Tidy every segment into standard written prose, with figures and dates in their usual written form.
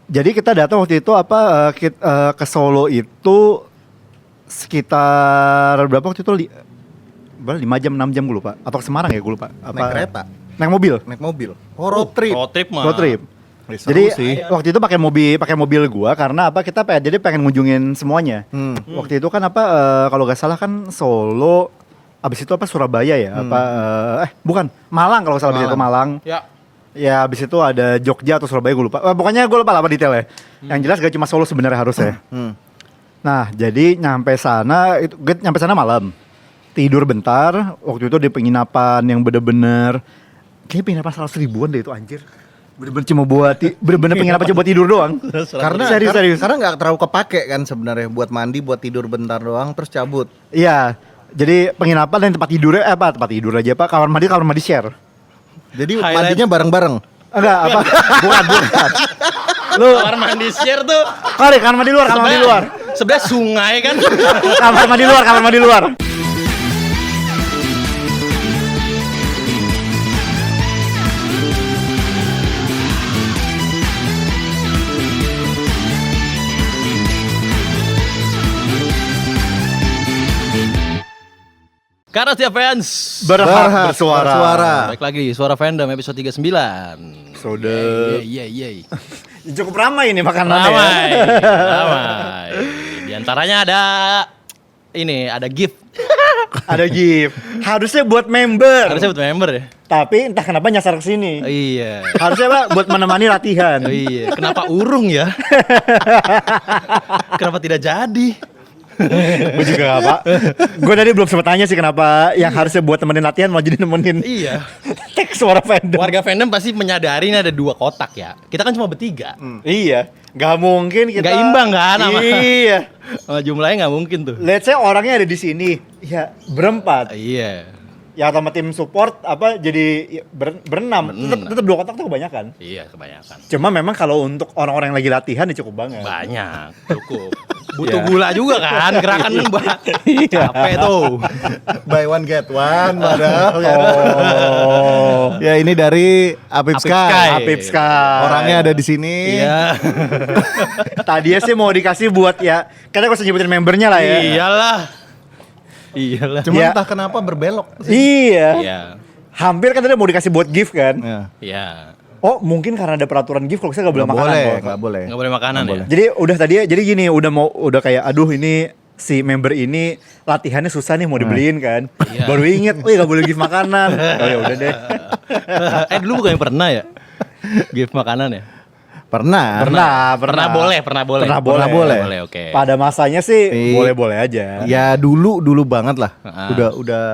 Jadi kita datang waktu itu ke Solo itu sekitar berapa waktu itu? 5 jam 6 jam gue lupa. Atau ke Semarang ya gue lupa. Naik kereta, Naik mobil. naik mobil. Oh, road trip. Road trip mah. Road trip. Seru Jadi sih. waktu itu pakai mobil gua karena apa kita jadi pengen ngunjungin semuanya. Waktu itu kan kalau nggak salah kan Solo, abis itu Surabaya ya, bukan Malang kalau nggak salah, abis itu Malang. Ya. Ya abis itu ada Jogja atau Surabaya gue lupa. Pokoknya gue lupa lah apa detailnya. Yang jelas gak cuma Solo sebenarnya harusnya. Nah jadi nyampe sana malam. Tidur bentar. Waktu itu di penginapan yang bener-bener kayaknya penginapan 100 ribuan deh itu anjir. Bener-bener cuma bener-bener penginapan cuma buat tidur doang. Karena serius. karena nggak terlalu kepake kan sebenarnya buat mandi, buat tidur bentar doang terus cabut. Iya. Jadi penginapan dan tempat tidurnya tempat tidur aja Pak, kamar mandi share. Jadi Highlight. mandinya bareng-bareng. Enggak bukan. Lu Kamar mandi share tuh kamar mandi luar. sebelah sungai kan. Kamar mandi luar. Karena setiap fans Berhak bersuara. Baik lagi Suara Fandom episode 39. Episode. Iya. Cukup ramai ini makanannya. Ramai. Di antaranya ada gift. Ada gift. Harusnya buat member. Harusnya buat member ya. Tapi entah kenapa nyasar ke sini. Iya. Harusnya Pak buat menemani latihan. Oh iya. Kenapa urung ya? Kenapa tidak jadi? Gue juga gak Pak. Gue tadi belum sempat tanya sih kenapa yang harusnya buat temenin latihan mau jadi nemenin. Iya. Teks suara fandom. Warga fandom pasti menyadari ini ada 2 kotak ya. Kita kan cuma bertiga. Iya. Gak mungkin kita. Gak imbang kan sama. Iya. Sama jumlahnya gak mungkin tuh. Let's say orangnya ada di sini. Ya berempat. Iya. Ya sama tim support jadi berenam. Tetap 2 kotak tuh kebanyakan. Iya kebanyakan. Cuma memang kalau untuk orang-orang yang lagi latihan ya cukup banget. Banyak. Cukup. Butuh gula juga kan. Gerakan capek tuh. Buy one get one padahal. Oh. Ya ini dari Apip Sky. Apip Sky. Orangnya ada di sini. Iya. Tadinya sih mau dikasih buat ya, karena gue usah nyebutin membernya lah ya. Iyalah. Cuma Ya. entah kenapa berbelok. Iya. Iya. Hampir kan tadi mau dikasih buat gift kan. Ya. Iya. Oh mungkin karena ada peraturan gift kalau saya nggak boleh Nggak makanan. boleh, Pak. nggak boleh. Nggak boleh makanan ya. Jadi udah tadi jadi gini udah kayak aduh ini si member ini latihannya susah nih mau dibeliin kan. Iya. Baru inget, nggak boleh gift makanan. Oh ya udah deh. Dulu bukan yang pernah ya? Gift makanan ya? Pernah boleh. boleh. Oke. Pada masanya sih Iya. boleh-boleh aja. Ya dulu banget lah. Ah. Udah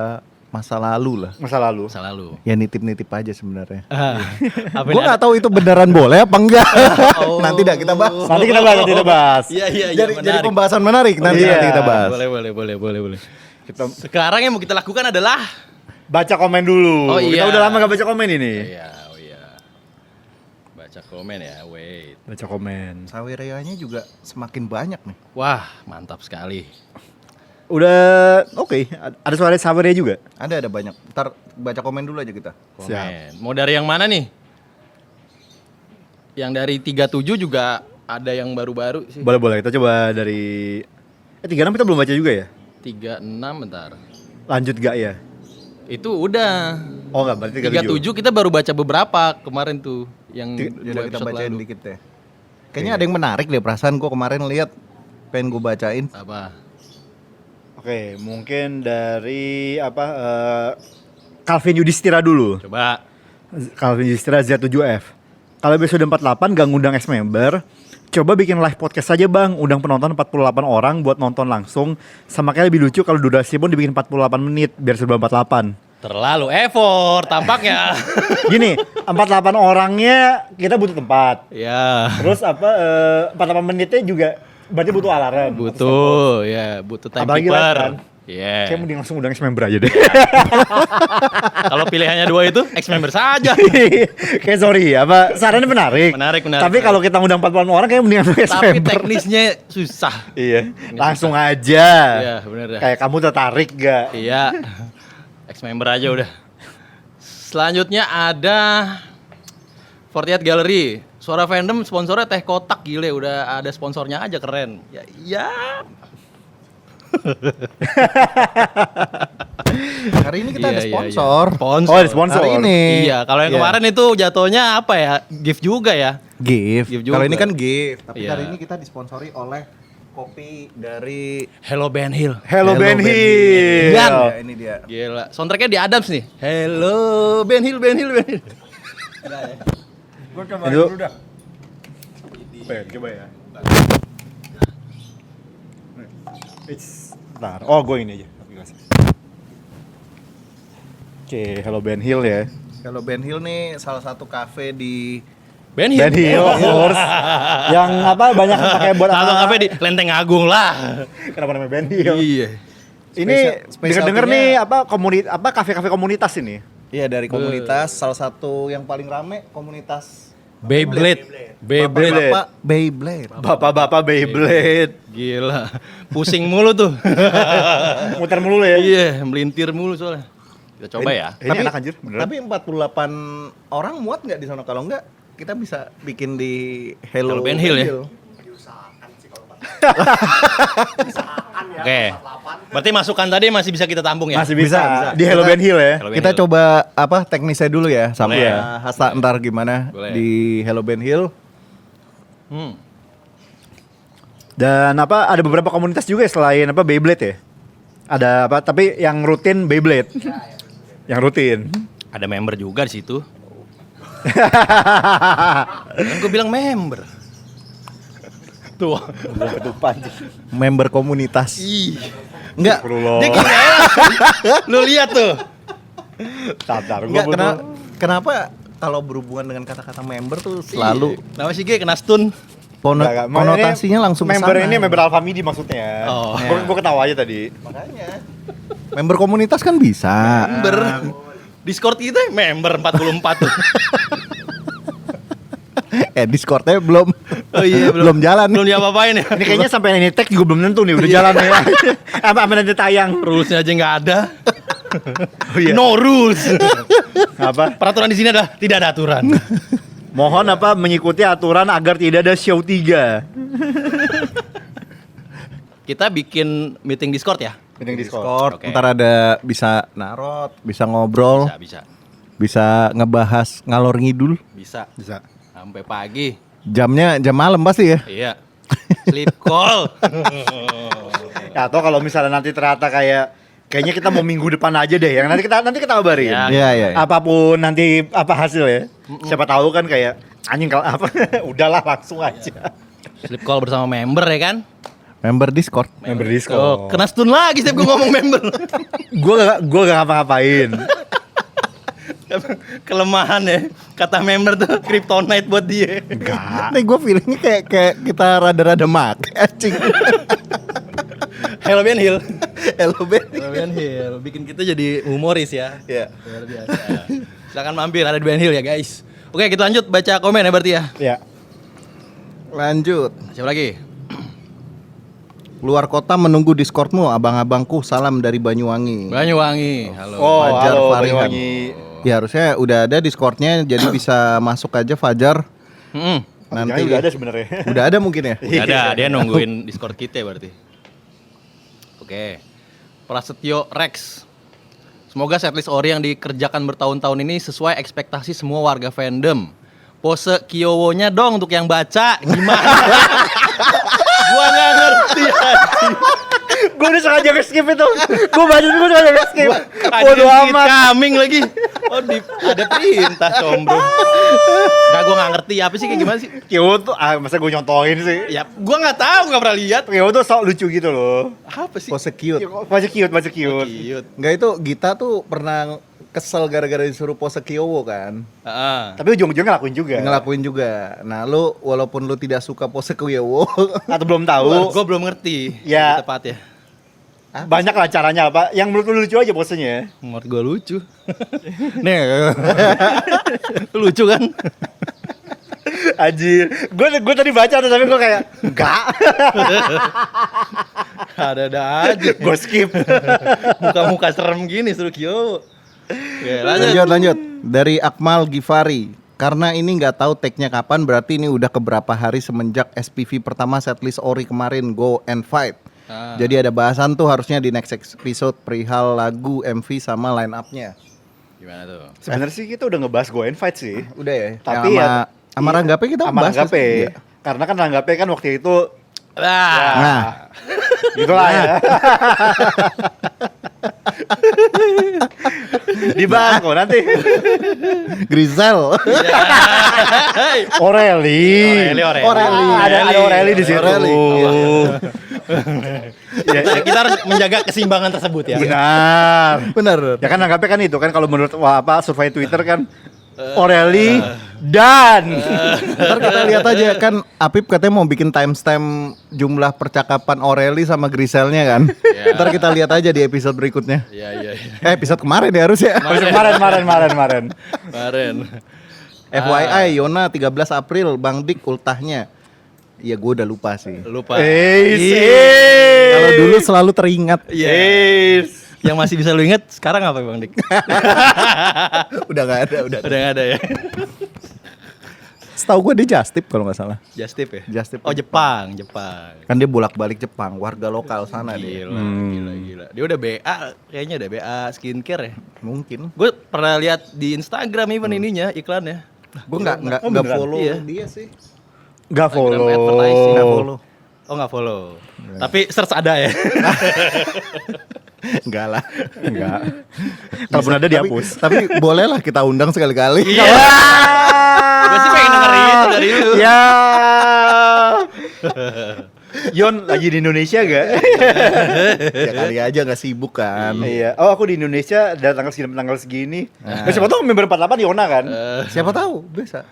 masa lalu lah. Masa lalu. Masa lalu. Ya nitip-nitip aja sebenarnya. Apa Gue ini nggak tahu itu beneran boleh apa enggak. Oh. Nanti dah kita bahas. Nanti kita bahas. Iya, Jadi menarik. pembahasan menarik nanti Iya. kita bahas. Boleh. Sekarang yang mau kita lakukan adalah Baca komen dulu. Oh, iya. Kita udah lama gak baca komen ini. oh iya. Baca komen ya. Wait. Baca komen. Sawereanya juga semakin banyak nih. Wah, mantap sekali. Udah oke. Ada suara sawernya juga. Ada banyak. Ntar baca komen dulu aja kita. Komen. Mau dari yang mana nih? Yang dari 37 juga ada yang baru-baru sih. Boleh kita coba dari 36 kita belum baca juga ya? 36 bentar. Lanjut gak ya? Itu udah. Oh enggak, berarti 37 kita baru baca beberapa kemarin tuh yang Jadi 2 kita episode bacain lalu. dikit deh. Kayaknya ada yang menarik deh, perasaan gue kemarin lihat pengen gue bacain. Apa? Oke, mungkin dari Calvin Yudhistira dulu. Coba. Calvin Yudhistira Z7F. Kalau episode 48 gak ngundang ex-member, coba bikin live podcast aja bang, undang penonton 48 orang buat nonton langsung. Sama kayak lebih lucu kalau durasi pun dibikin 48 menit biar serba 48. Terlalu effort tampaknya. Gini, 48 orangnya kita butuh tempat. Ya. Terus 48 menitnya juga berarti butuh alarm. Butuh, ya, butuh Apalagi live timekeeper. kan? Iya. Kayak mending langsung undang ex-member aja deh. Kalau pilihannya 2 itu ex-member saja. Kayak sorry, sarannya menarik. Menarik. Tapi kalau kita undang 48 orang kayak mending Tapi ex-member. teknisnya susah. Iya, langsung aja. Iya, bener dah. Kayak kamu tertarik gak? Iya. Ex-member aja udah. Selanjutnya ada 48 Gallery. Suara Fandom sponsornya teh kotak gile, udah ada sponsornya aja keren. Ya, iya. Hari ini kita Iya, ada iya, sponsor. iya. Sponsor. Oh, ada sponsor. Hari ini. Iya, kalau yang Iya. kemarin itu jatuhnya apa ya? Gift juga ya. Gift. Gift juga. Kalau ini kan gift. Tapi Iya. hari ini kita disponsori oleh kopi dari Hello Ben Hill. Hello Ben Hill. Hill. Yan. Ya, ini dia. Gila, soundtracknya di Adams nih. Hello Ben Hill, Ben Hill, Ben Hill. Gue coba Itu- dulu dah. Coba ya. Bentar. Oh, gue ini aja. Oke, Hello Ben Hill ya. Kalau Ben Hill nih salah satu kafe di Ben Hill. Ben Hill, of course. Yang apa banyak pakai buat Atau apa? kafe di Lenteng Agung lah. Kenapa namanya Ben Hill? Iya. Ini Spesial- denger nih spesialtinya- apa kafe-kafe komunitas ini. Iya dari komunitas salah satu yang paling rame komunitas Beyblade. Bapak Beyblade. Bapak-bapak Beyblade. Gila. Pusing mulu tuh. Muter mulu ya. Iya, melintir mulu soalnya. Kita coba ya. Ini enak anjir, beneran. Tapi 48 orang muat nggak di sana? Kalau nggak kita bisa bikin di Hello Ben Hill ya? Oke. Berarti masukan tadi masih bisa kita tampung ya? Masih bisa, Bisa. di Hello Ben Hill ya. Hello Ben Kita Hill. coba apa teknisnya dulu ya sama Boleh. Hasta ntar gimana Boleh. di Hello Ben Hill. Hmm. Dan apa ada beberapa komunitas juga ya selain apa Beyblade ya. Ada apa tapi yang rutin Beyblade. Yang rutin. Ada member juga di situ. Kan gue bilang member. Tuh. Member komunitas. Ih. Enggak. Dia kayak nggak enak. Lu lihat tuh. Tatar Enggak kenapa kalau berhubungan dengan kata-kata member tuh selalu Nama si G kena stun. konotasinya langsung member kesana. ini member Alpha Midi maksudnya. Oh. Gue ketawa aja tadi. Makanya member komunitas kan bisa. Member. Discord kita member 44 tuh. Discordnya belum Oh iya, belum jalan. Belum diapa-apain ya. Ini kayaknya sampai ini tag juga belum nentu nih, udah jalan ya. Apa nanti tayang. Rulesnya aja nggak ada. Oh iya. No rules. Apa? Peraturan di sini adalah tidak ada aturan. Mohon apa mengikuti aturan agar tidak ada show 3. Kita bikin meeting Discord ya. Meeting Discord, Oke. ntar ada bisa narot, bisa ngobrol, Bisa. bisa ngebahas ngalor ngidul. Bisa. Bisa. Sampai pagi. Jamnya jam malam pasti ya. Iya. Sleep call. Ya, atau kalau misalnya nanti ternyata kayaknya kita mau minggu depan aja deh, yang nanti kita kabarin. Ya. Iya, iya. Apapun nanti apa hasil ya. Siapa tahu kan kayak anjing kalau apa udahlah langsung aja. Sleep call bersama member ya kan. Member Discord. Member Oh, Discord. kena stun lagi setiap gue ngomong member. Gua gak ngapa-ngapain. Kelemahan ya. Kata member tuh kryptonite buat dia. Nih gue feelingnya kayak kita rada-rada make anjing. Hello Ben Hill. Hello Ben. Hello Ben Hill. Bikin kita jadi humoris ya. Ya. Luar biasa. Silakan mampir ada di Ben Hill ya guys. Oke kita lanjut baca komen ya berarti ya. Ya. Lanjut. Siapa lagi? Luar kota menunggu Discordmu, abang-abangku. Salam dari Banyuwangi. Banyuwangi. Halo. Oh, Fajar halo Farihan. Banyuwangi. Ya harusnya udah ada Discordnya, jadi bisa masuk aja Fajar. Mm-mm. Nanti Udah ada sebenarnya. Udah ada mungkin ya. Udah ada, dia nungguin Discord kita berarti. Oke. Prasetyo Rex. Semoga setlist Ori yang dikerjakan bertahun-tahun ini sesuai ekspektasi semua warga fandom. Pose Kyowo-nya dong untuk yang baca. Gimana? Gua nggak ngerti. Gue udah sengaja skip itu. Gue baca gue sengaja skip. Bodoh Ada amat. coming lagi. Oh, ada perintah combro. Gak, gue nggak ngerti apa sih kayak gimana sih? Kyo tuh masa gue nyontohin sih. Ya, gue nggak tahu, nggak pernah lihat. Kyo tuh sok lucu gitu loh. Apa sih? Pose cute. Masih cute, masih cute. Cute. Enggak itu Gita tuh pernah kesel gara-gara disuruh pose Kyowo kan. Heeh. Tapi ujung-ujungnya ngelakuin juga. Ngelakuin juga. Nah, lu walaupun lu tidak suka pose Kyowo, Atau belum tahu. Gue belum ngerti. Ya. Tepatnya. Banyak lah caranya apa. Yang menurut lu lucu aja posenya. Menurut gue lucu. Nih. Lucu kan? Anjir. Gue tadi baca tuh tapi gue kayak enggak. Ada-ada aja. Gue skip. Muka-muka serem gini suruh Kyo. Oke, lanjut. lanjut. Dari Akmal Gifari. Karena ini nggak tahu take-nya kapan, berarti ini udah keberapa hari semenjak SPV pertama setlist Ori kemarin Go and Fight. Jadi ada bahasan tuh harusnya di next episode perihal lagu, MV sama line up-nya. Gimana tuh? Sebenarnya sih kita udah ngebahas Go and Fight sih. Udah ya. Tapi ya sama Ranggape kita sama bahas. Ranggape. Iya. Karena kan Ranggape kan waktu itu Nah, gitulah ya. Dibahas kok nanti. Grisel. Oreli. Oreli. Ada Oreli di situ. Oreli. Ya, Kita harus menjaga keseimbangan tersebut ya. benar. Benar. Ya kan Ranggape kan itu kan kalau menurut survei Twitter kan Oreli dan Ntar kita lihat aja kan Apip katanya mau bikin timestamp jumlah percakapan Oreli sama Griselnya kan. Ntar kita lihat aja di episode berikutnya. Iya. Episode kemarin ya harus ya. kemarin. Kemarin. FYI Yona 13 April Bang Dik ultahnya. Iya gue udah lupa sih. Lupa. Kalau dulu selalu teringat. Yes. Yang masih bisa lu inget sekarang apa Bang Dik? Udah gak ada, Udah gak ada ya. Setahu gue dia Justip kalau nggak salah. Just Tip ya? Just Tip. Oh Jepang. Kan dia bolak-balik Jepang, warga lokal sana dia. Gila. Dia udah BA kayaknya udah BA skincare ya. Mungkin. Gue pernah lihat di Instagram even ininya iklannya. Gue nggak beneran? follow Iya. dia sih. Nggak follow. Advertising. Nggak follow. Oh nggak follow. Tapi search ada ya. Enggak lah. Enggak. Kalaupun ada dihapus. Tapi bolehlah kita undang sekali-kali. Iya. Gue sih pengen dengerin itu dari lu. Ya. Yon lagi di Indonesia gak? Ya kali aja nggak sibuk kan. Iya. Oh aku di Indonesia dari tanggal segini. Siapa tahu member 48 Yona kan? Siapa tahu bisa.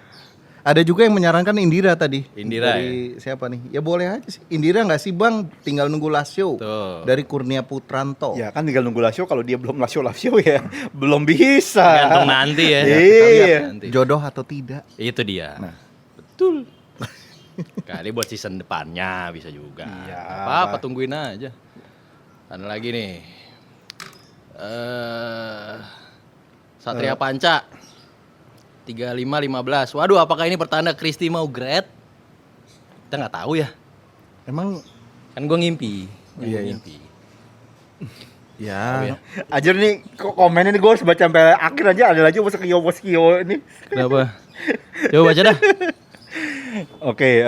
Ada juga yang menyarankan Indira tadi. Indira dari siapa nih? Ya boleh aja sih. Indira nggak sih Bang? Tinggal nunggu last show. Tuh. Dari Kurnia Putranto. Ya kan tinggal nunggu live show, kalau dia belum live show ya belum bisa. Gantung nanti ya. Iya. Kita lihat nanti. Jodoh atau tidak? Itu dia. Nah. Betul. Kali buat season depannya bisa juga. Iya. Apa tungguin aja. Ada lagi nih. Satria Panca 35-15. Waduh, apakah ini pertanda Kristi mau grad? Kita nggak tahu ya. Emang Kan gue ngimpi. Iya, iya. Ngimpi. ya Ajar nih komennya nih gue harus baca sampai akhir aja, ada lagi bos Kio ini. Kenapa? Coba baca dah. Oke,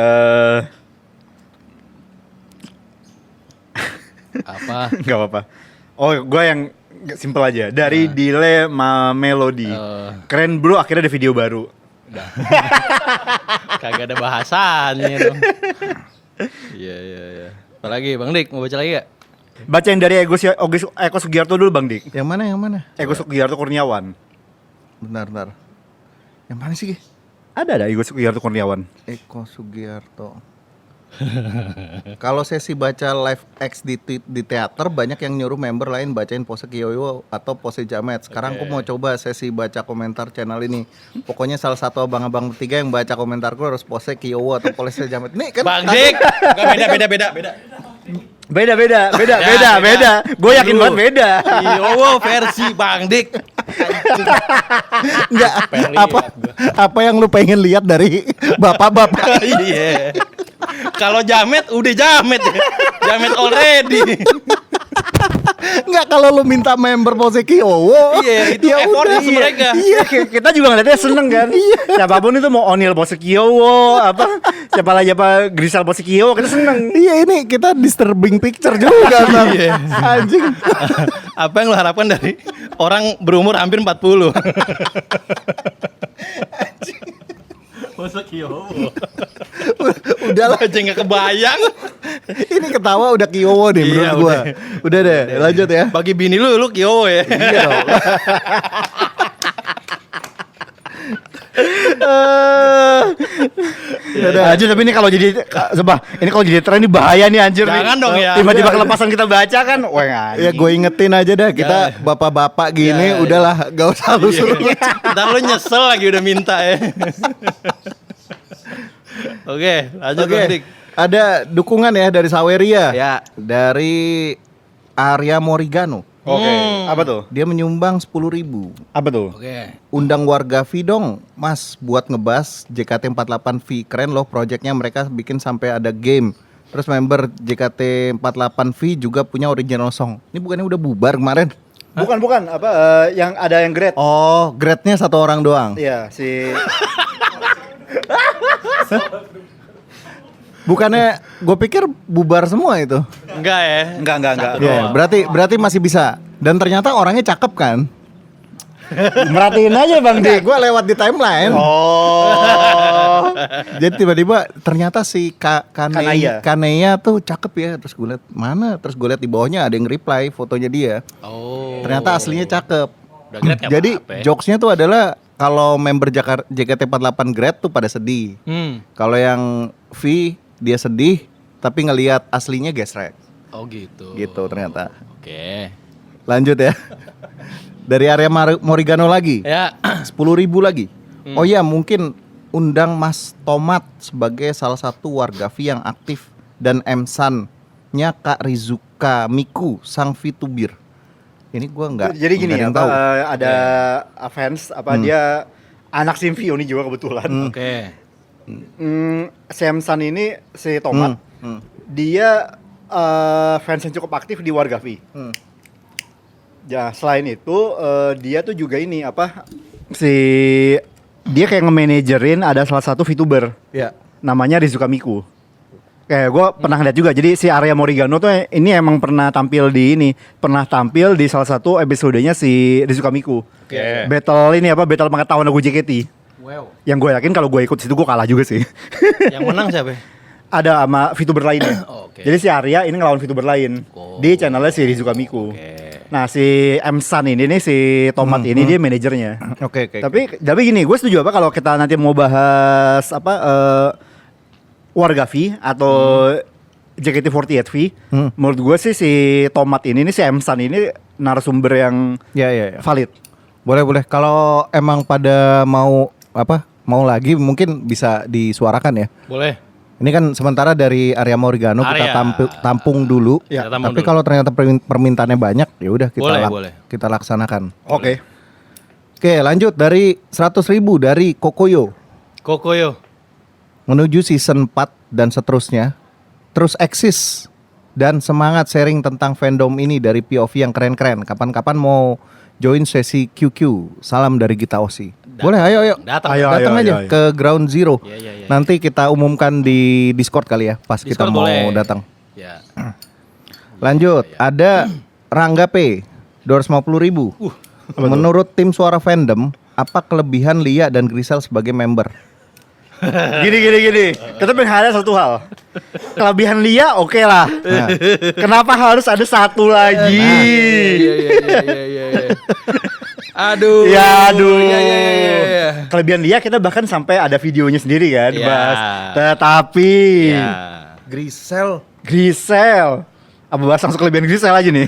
Apa? nggak apa-apa. Oh, gue yang simple aja. Dari Dile Melody. Keren bro, akhirnya ada video baru. Udah. Kagak ada bahasannya dong. Iya. Apalagi Bang Dik, mau baca lagi gak? Baca yang dari Eko Sugiarto dulu Bang Dik. yang mana? Eko Sugiarto Kurniawan. Bentar. Yang mana sih? Ada Eko Sugiarto Kurniawan. Eko Sugiarto. Kalau sesi baca live X di teater banyak yang nyuruh member lain bacain pose Kiyoyo atau pose Jamet. Sekarang aku mau coba sesi baca komentar channel ini. Pokoknya salah satu abang-abang bertiga yang baca komentarku harus pose Kiyoyo atau pose Jamet. Nih kan Bang Dik, enggak beda. Beda. Gue yakin banget beda. Kiyowo versi Bang Dik. enggak apa yang lu pengen lihat dari bapak-bapak. Iya. Kalau Jamet udah Jamet ya. Jamet already. Enggak, kalau lu minta member pose Kiyoyo. Iya, itu ya effortnya udah. mereka. Iya, kita juga ngeliatnya seneng kan. Siapapun itu mau Onil pose Kiowo, siapa lagi Grisal pose Kiowo, kita seneng. Iya, ini kita disturbing picture juga Bang. Iya. Anjing. Apa yang lo harapkan dari orang berumur hampir 40? Masa Kiyowo? Udahlah, Aja gak kebayang. ini ketawa udah Kiyowo nih menurut Iya, gua. Udah deh, lanjut ya. Bagi bini lu Kiyowo ya. Iya dong. Anjir, tapi ini kalau jadi ini kalau jadi tren ini bahaya nih anjir. Jangan nih. dong ya. Tiba-tiba kelepasan kita baca kan. Wah, Ya gue ingetin aja dah, kita bapak-bapak gini Ya. udahlah gak usah lu suruh. Ntar lu nyesel lagi udah minta ya. Oke, lanjut Oke, Bang Dik. ada dukungan ya dari Saweria. Ya. Dari Arya Morigano. Oke. Apa tuh? Dia menyumbang 10.000. Apa tuh? Oke. Undang warga V dong, Mas, buat ngebahas JKT48V. Keren loh proyeknya, mereka bikin sampai ada game. Terus member JKT48V juga punya original song. Ini bukannya udah bubar kemarin? Bukan apa yang ada yang grade. Oh, grade-nya satu orang doang. Iya, si Bukannya gue pikir bubar semua itu. Enggak ya? enggak. Satu Iya, doang. berarti masih bisa. Dan ternyata orangnya cakep kan? merhatiin aja Bang Dik, Dik. gue lewat di timeline. Oh. Jadi tiba-tiba ternyata si Kanaya. Kanaya tuh cakep ya. Terus gue liat mana? Terus gue liat di bawahnya ada yang reply fotonya dia. Oh. Ternyata aslinya cakep. Udah grade nggak Jadi apa-apa ya. jokesnya tuh adalah kalau member JKT48 grade tuh pada sedih. Kalau yang V dia sedih tapi ngelihat aslinya gesrek. Oh gitu. Gitu ternyata. Oke. Lanjut ya. Dari area Morigano lagi. Ya. 10.000 lagi. Oh iya, mungkin undang Mas Tomat sebagai salah satu warga V yang aktif dan Emsan-nya Kak Rizuka Miku sang VTuber. Ini gua nggak. Jadi gini nggak ada ya, yang tahu. ada fans dia anak Simvio ini juga kebetulan. Oke. Samsan ini si Tomat. Dia fans yang cukup aktif di warga V. Ya, selain itu dia tuh juga ini dia kayak nge-managerin ada salah satu VTuber. Ya. Namanya Rizuka Miku. Kayak gue pernah lihat juga. Jadi si Arya Morigano tuh ini emang pernah tampil di salah satu episodenya si Rizuka Miku. Oke. Battle pengetahuan lagu JKT. Wow. Yang gue yakin kalau gue ikut situ gue kalah juga sih. Yang menang siapa? Ada sama VTuber lainnya. Oh, oke. Jadi si Arya ini ngelawan VTuber lain Oh. di channelnya si Rizuka Miku. Oke. Nah si Emsan ini nih si Tomat ini dia manajernya. Oke. Tapi gini, gue setuju kalau kita nanti mau bahas warga V atau JKT48V, menurut gue sih si Tomat ini si Emsan ini narasumber yang Ya. valid. Boleh. Kalau emang pada mau lagi mungkin bisa disuarakan ya. Boleh. Ini kan sementara dari area Morigano kita tampung dulu. Ya, tampung Tapi dulu. kalau ternyata permintaannya banyak, ya udah Boleh. kita laksanakan. Oke. Oke, lanjut dari 100.000 dari Kokoyo Kokoyo. menuju season 4 dan seterusnya. Terus eksis dan semangat sharing tentang fandom ini dari POV yang keren-keren. Kapan-kapan mau join sesi QQ. Salam dari Gita Osi. Boleh, ayo. Datang. Datang aja ayo. ke Ground Zero. Iya. Nanti kita umumkan di Discord kali ya pas kita Discord mau boleh. datang. Ya. Lanjut, ada Rangga P 250.000. Menurut tim Suara Fandom, apa kelebihan Lia dan Grisel sebagai member? Gini. Kita pengen ada satu hal. Kelebihan Lia oke lah. Nah, Kenapa harus ada satu lagi? Iya. Aduh. Ya aduh. Iya. Kelebihan Lia kita bahkan sampai ada videonya sendiri kan, Iya. Bas. Tetapi Ya. Grisel. Apa bahas langsung kelebihan Grisel aja nih?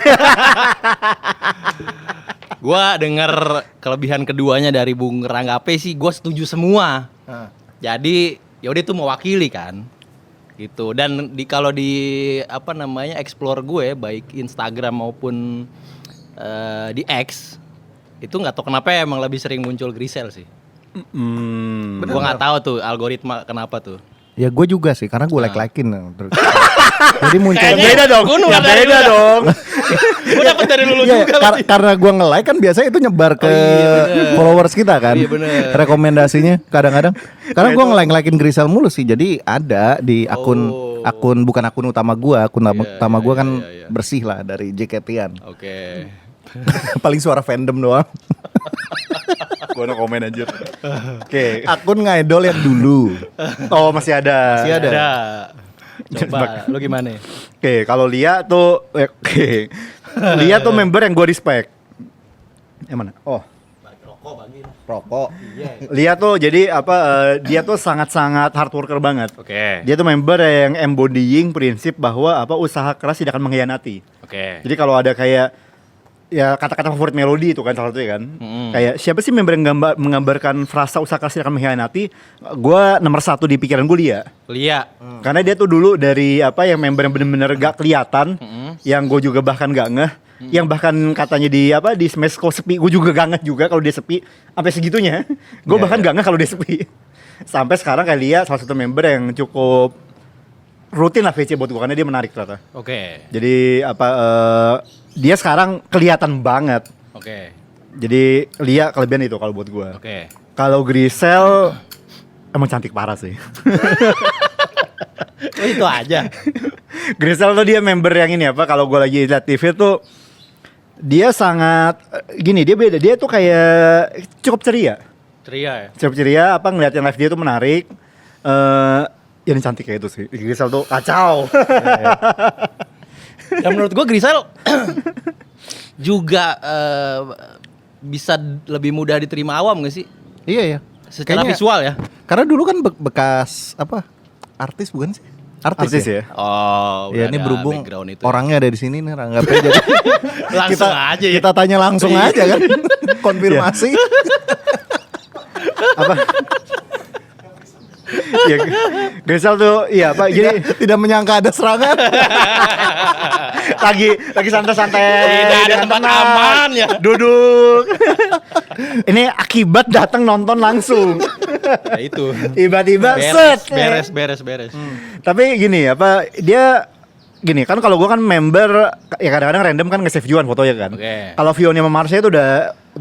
Gua denger kelebihan keduanya dari Bung Rangga P sih, gua setuju semua. Jadi ya udah itu mewakili kan. Gitu. Dan kalau di explore gue baik Instagram maupun di X itu nggak tahu kenapa emang lebih sering muncul Grisel sih. Gua nggak tahu tuh algoritma kenapa tuh. ya gue juga sih karena gue like-likein. Jadi muncul Beda dong. Gua Ya nunggu dari beda lu. dong. Gue dapet dari lu Iya, juga. karena gue nge-like kan biasanya itu nyebar ke followers kita kan. Iya, bener. Rekomendasinya kadang-kadang. Karena gue nge-like-in Grisel mulu sih. Jadi ada di akun bukan akun utama gue, utama gue kan bersih lah dari JKT-an. Oke. Paling Suara Fandom doang. Gua no komen aja. Oke. Akun ngidol yang dulu. Oh, masih ada. Masih ada. Coba lu gimana? Oke, kalau Lia tuh Lia tuh member yang gue respect. Yang mana? Oh, Rokok. Lia tuh jadi dia tuh sangat-sangat hard worker banget. Oke. Dia tuh member yang embodying prinsip bahwa usaha keras tidak akan mengkhianati. Oke. Jadi kalau ada kayak ya kata-kata favorit melodi itu kan salah satunya kan. Kayak siapa sih member yang menggambarkan frasa usaha keras tidak akan mengkhianati? Gua nomor satu di pikiran gue Lia. Lia. Karena dia tuh dulu dari yang member yang bener-bener gak kelihatan, yang gue juga bahkan gak ngeh. Yang bahkan katanya di Smash kalau sepi, gue juga gak ngeh juga kalau dia sepi sampai segitunya. Gue Iya, bahkan iya. gak ngeh kalau dia sepi. Sampai sekarang kayak Lia salah satu member yang cukup rutin lah VC buat gue karena dia menarik ternyata. Oke. Jadi dia sekarang kelihatan banget. Oke. Jadi Lia kelebihan itu kalau buat gue. Oke. Kalau Grisel emang cantik parah sih. Oh, itu aja. Grisel tuh dia member yang ini apa? Kalau gue lagi liat TV tuh dia sangat gini, dia beda. Dia tuh kayak cukup ceria. Ceria ya. Cukup ceria, apa ngeliatin live dia tuh menarik. Ya ini cantik kayak itu sih. Grisel tuh kacau. Dan menurut gue Grisel juga bisa lebih mudah diterima awam gak sih? Iya ya. Secara Kayaknya- visual ya. Karena dulu kan bekas apa? Artis bukan sih? Artis ya. Oh, Ya udah ini ada berhubung background itu. orangnya ada di sini nih Ranggape jadi Langsung aja ya. kita tanya langsung aja kan. Konfirmasi. Apa? Ya, Grisel tuh iya apa? Jadi Tidak menyangka ada serangan. lagi santai-santai. Tidak ada dengan tempat tenang, aman ya. Duduk. Ini akibat datang nonton langsung. Ya itu. Tiba-tiba Beres, set. beres. Tapi gini apa dia gini kan kalau gue kan member ya kadang-kadang random kan nge-save Juan fotonya kan. Oke. Kalau Fiona sama Marsha itu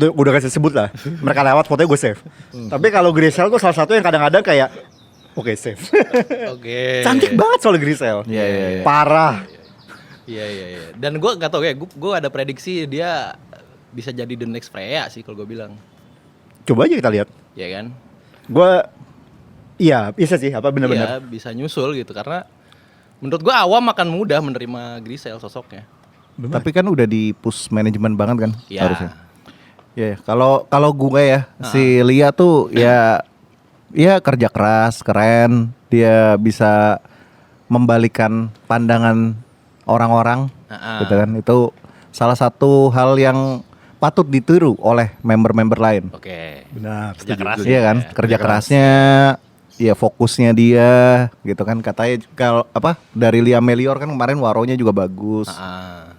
udah kasih sebut lah. Mereka lewat fotonya gue save. Tapi kalau Grisel tuh salah satu yang kadang-kadang kayak oke save. Oke. Cantik banget soal Grisel. Iya, iya, iya. Parah. Iya. Dan gue nggak tahu ya, gue ada prediksi dia bisa jadi the next Freya sih kalau gue bilang. Coba aja kita lihat. Ya kan? Gue iya bisa sih apa Iya, benar-benar. bisa nyusul gitu karena menurut gue awam akan mudah menerima Grisel sosoknya. Tapi kan udah di push manajemen banget kan Iya. harusnya. Ya, kalau gue ya si Lia tuh ya kerja keras, keren, dia bisa membalikan pandangan orang-orang, gitu kan. Itu salah satu hal yang patut ditiru oleh member-member lain. Oke. Benar. Kerja setuju. keras Iya kan, ya. kerja kerasnya, ya fokusnya dia, gitu kan. Katanya kalau apa dari Lia Melior kan kemarin waronya juga bagus. Ah.